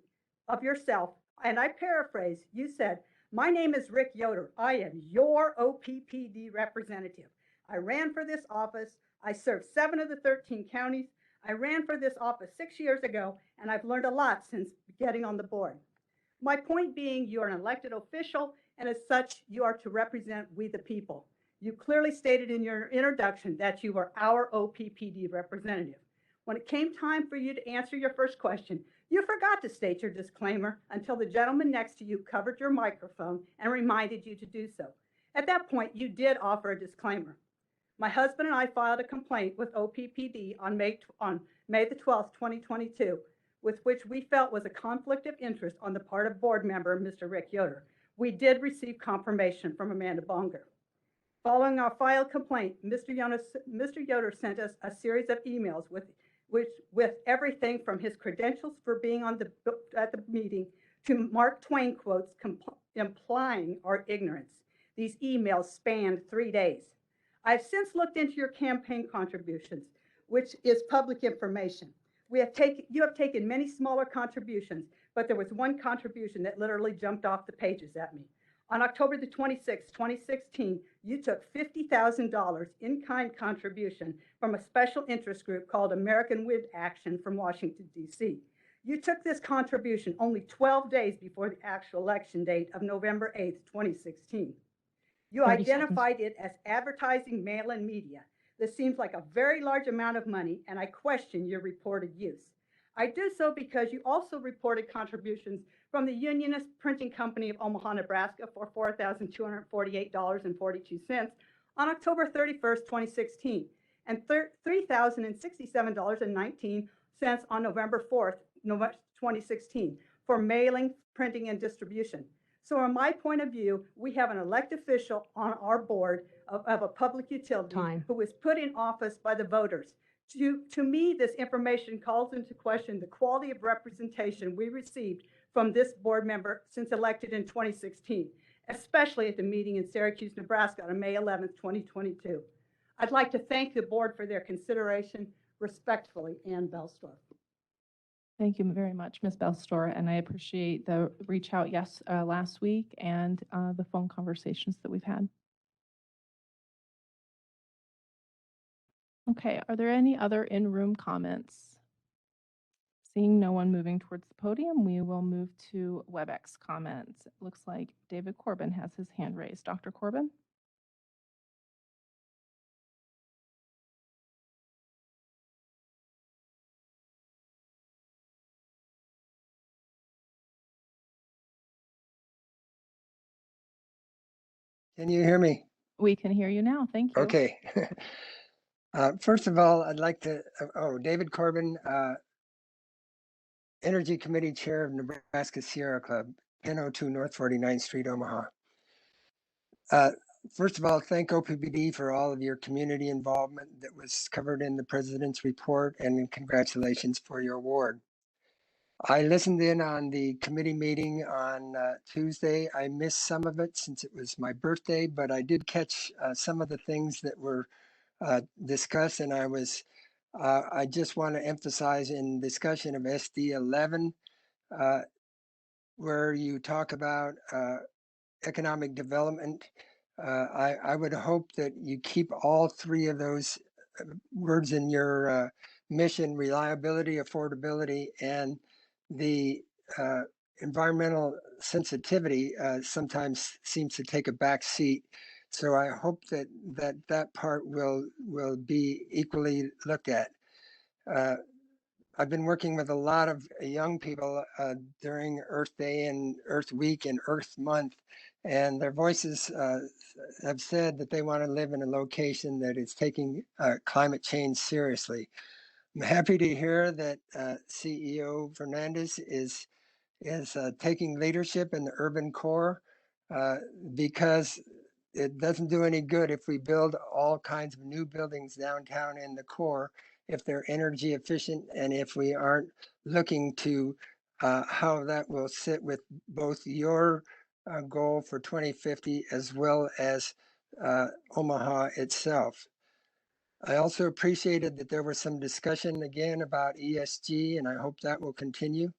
[SPEAKER 12] of yourself, and I paraphrase, you said, "My name is Rick Yoder. I am your OPPD representative. I ran for this office. I served 7 of the 13 counties. I ran for this office 6 years ago, and I've learned a lot since getting on the board." My point being, you are an elected official, and as such, you are to represent we the people. You clearly stated in your introduction that you were our OPPD representative. When it came time for you to answer your first question, you forgot to state your disclaimer until the gentleman next to you covered your microphone and reminded you to do so. At that point, you did offer a disclaimer. My husband and I filed a complaint with OPPD on May the 12th, 2022, with which we felt was a conflict of interest on the part of board member Mr. Rick Yoder. We did receive confirmation from Amanda Bonger. Following our filed complaint, Mr. Yoder sent us a series of emails with everything from his credentials for being at the meeting to Mark Twain quotes implying our ignorance. These emails spanned 3 days. I've since looked into your campaign contributions, which is public information. You have taken many smaller contributions, but there was one contribution that literally jumped off the pages at me. On October the 26th, 2016, you took $50,000 in-kind contribution from a special interest group called American Wind Action from Washington, D.C. You took this contribution only 12 days before the actual election date of November 8th, 2016. You
[SPEAKER 4] 30
[SPEAKER 12] identified it as advertising mail-in media. This seems like a very large amount of money, and I question your reported use. I do so because you also reported contributions from the Unionist Printing Company of Omaha, Nebraska for $4,248.42 on October 31st, 2016, and $3,067.19 on November 4th, 2016 for mailing, printing, and distribution. So from my point of view, we have an elected official on our board of a public utility who was put in office by the voters. To me, this information calls into question the quality of representation we received from this board member since elected in 2016, especially at the meeting in Syracuse, Nebraska on May 11th, 2022. I'd like to thank the board for their consideration. Respectfully, Ann Belstorff.
[SPEAKER 1] Thank you very much, Ms. Belstor, and I appreciate the reach out last week and the phone conversations that we've had. Okay, are there any other in-room comments? Seeing no one moving towards the podium, we will move to WebEx comments. It looks like David Corbin has his hand raised. Dr. Corbin?
[SPEAKER 13] Can you hear me?
[SPEAKER 1] We can hear you now. Thank you.
[SPEAKER 13] Okay. First of all, I'd like to, David Corbin, Energy Committee Chair of Nebraska Sierra Club, 1002 North 49th Street, Omaha. First of all, thank OPPD for all of your community involvement that was covered in the President's report, and congratulations for your award. I listened in on the committee meeting on Tuesday. I missed some of it since it was my birthday, but I did catch some of the things that were discussed, and I just want to emphasize in discussion of SD 11, where you talk about economic development. I would hope that you keep all three of those words in your mission: reliability, affordability, and the environmental sensitivity sometimes seems to take a back seat. So I hope that part will be equally looked at. I've been working with a lot of young people during Earth Day and Earth Week and Earth Month, and their voices have said that they want to live in a location that is taking climate change seriously. I'm happy to hear that CEO Fernandez is taking leadership in the urban core because it doesn't do any good if we build all kinds of new buildings downtown in the core if they're energy efficient and if we aren't looking to how that will sit with both your goal for 2050 as well as Omaha itself. I also appreciated that there was some discussion again about ESG, and I hope that will continue.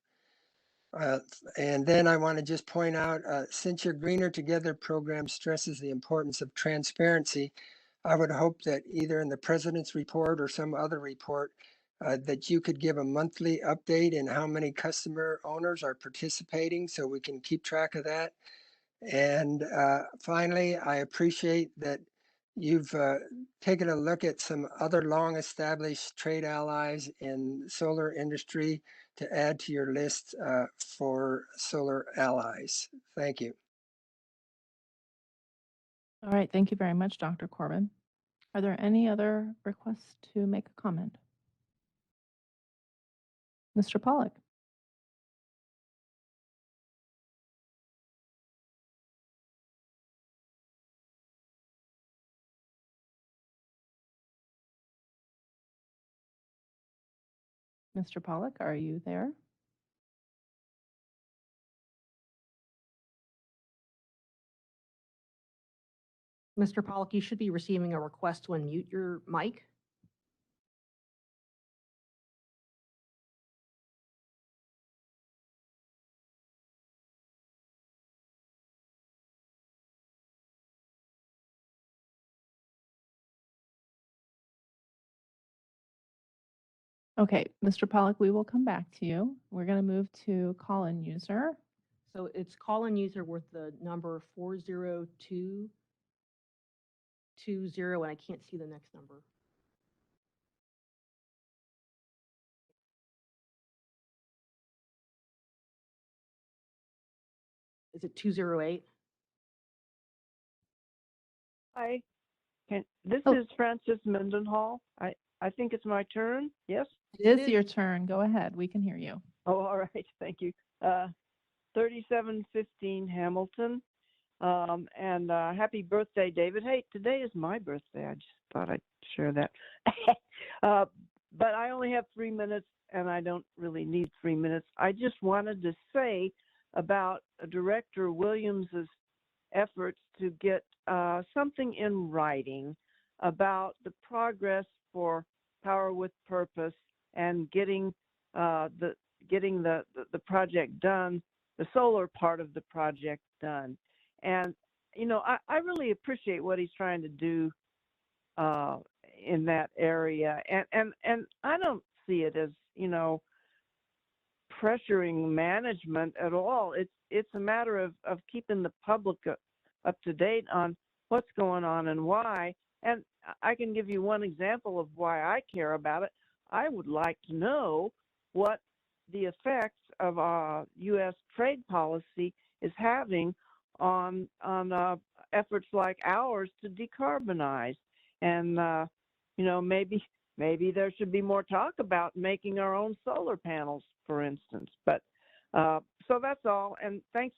[SPEAKER 13] And then I want to just point out, since your Greener Together program stresses the importance of transparency, I would hope that either in the president's report or some other report, that you could give a monthly update in how many customer owners are participating so we can keep track of that. And finally, I appreciate that you've taken a look at some other long-established trade allies in solar industry to add to your list for solar allies. Thank you.
[SPEAKER 1] All right, thank you very much, Dr. Corbin. Are there any other requests to make a comment? Mr. Pollack. Mr. Pollack, are you there?
[SPEAKER 4] Mr. Pollock, you should be receiving a request to unmute your mic.
[SPEAKER 1] Okay, Mr. Pollack, we will come back to you. We're going to move to call-in user.
[SPEAKER 4] So it's call-in user with the number 40220, and I can't see the next number. Is it 208?
[SPEAKER 14] Hi, this
[SPEAKER 1] Oh.
[SPEAKER 14] is Frances Mendenhall. I think it's my turn. Yes?
[SPEAKER 1] It is your turn. Go ahead. We can hear you.
[SPEAKER 14] Oh, all right. Thank you. 3715 Hamilton. And happy birthday, David. Hey, today is my birthday. I just thought I'd share that. But I only have 3 minutes, and I don't really need 3 minutes. I just wanted to say about Director Williams's efforts to get something in writing about the progress for Power with Purpose and getting the project done, the solar part of the project done. And you know, I really appreciate what he's trying to do in that area, and I don't see it as, you know, pressuring management at all. It's a matter of keeping the public up to date on what's going on and why. And I can give you one example of why I care about it. I would like to know what the effects of U.S. trade policy is having on efforts like ours to decarbonize. And you know, maybe there should be more talk about making our own solar panels, for instance. But so that's all. And thanks,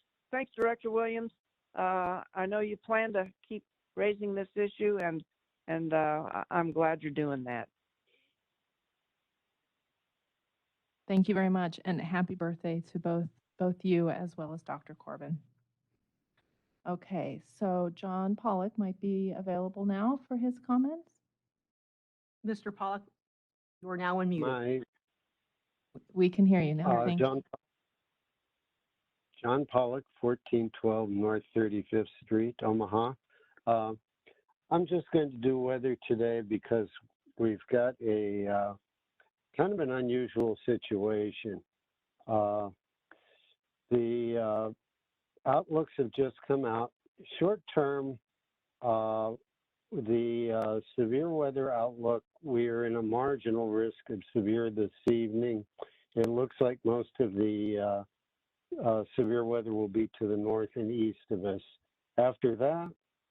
[SPEAKER 14] Director Williams. I know you plan to keep raising this issue, and I'm glad you're doing that.
[SPEAKER 1] Thank you very much, and happy birthday to both you as well as Dr. Corbin. Okay, so John Pollock might be available now for his comments.
[SPEAKER 4] Mr. Pollock, you are now unmuted.
[SPEAKER 1] We can hear you now. Thank you.
[SPEAKER 15] John Pollock, 1412 North 35th Street, Omaha. I'm just going to do weather today because we've got a kind of an unusual situation. The outlooks have just come out. Short term, the severe weather outlook, we're in a marginal risk of severe this evening. It looks like most of the severe weather will be to the north and east of us. After that,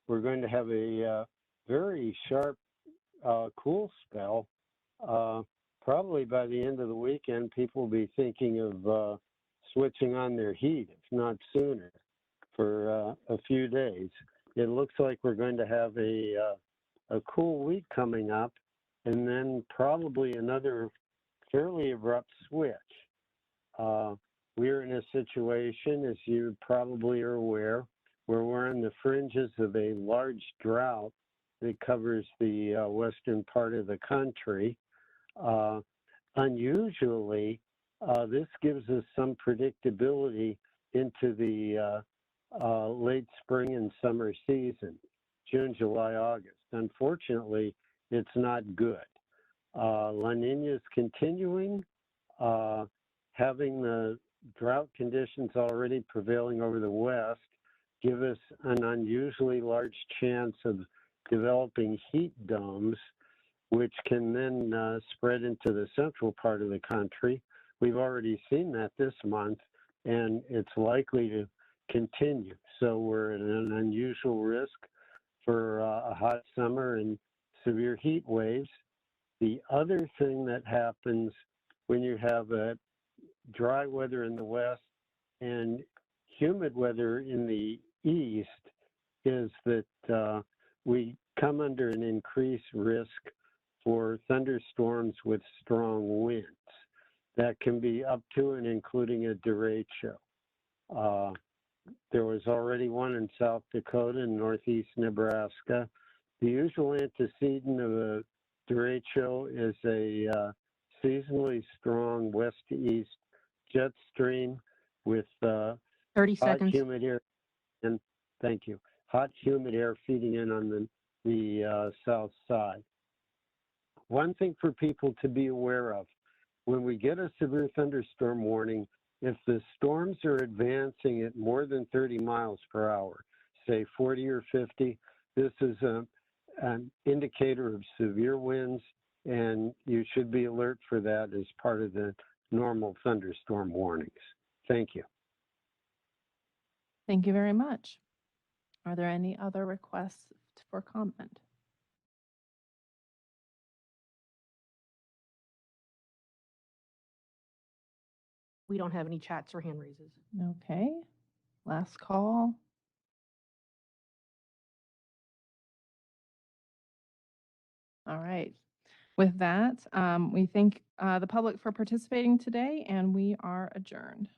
[SPEAKER 15] we're going to have a very sharp cool spell. Probably by the end of the weekend, people will be thinking of switching on their heat, if not sooner, for a few days. It looks like we're going to have a cool week coming up, and then probably another fairly abrupt switch. We're in a situation, as you probably are aware, where we're on the fringes of a large drought that covers the western part of the country. Unusually, this gives us some predictability into the late spring and summer season, June, July, August. Unfortunately, it's not good. La Nina is continuing, having the drought conditions already prevailing over the west give us an unusually large chance of developing heat domes, which can then spread into the central part of the country. We've already seen that this month, and it's likely to continue. So we're at an unusual risk for a hot summer and severe heat waves. The other thing that happens when you have a dry weather in the west and humid weather in the east is that we come under an increased risk for thunderstorms with strong winds. That can be up to and including a derecho. There was already one in South Dakota and northeast Nebraska. The usual antecedent of a derecho is a seasonally strong west to east jet stream with
[SPEAKER 4] 30
[SPEAKER 15] hot,
[SPEAKER 4] seconds.
[SPEAKER 15] humid air, and thank you. Hot, humid air feeding in on the south side. One thing for people to be aware of, when we get a severe thunderstorm warning, if the storms are advancing at more than 30 miles per hour, say 40 or 50, this is an indicator of severe winds, and you should be alert for that as part of the normal thunderstorm warnings. Thank you.
[SPEAKER 1] Thank you very much. Are there any other requests for comment?
[SPEAKER 4] We don't have any chats or hand raises.
[SPEAKER 1] Okay, last call. All right. With that, we thank the public for participating today, and we are adjourned.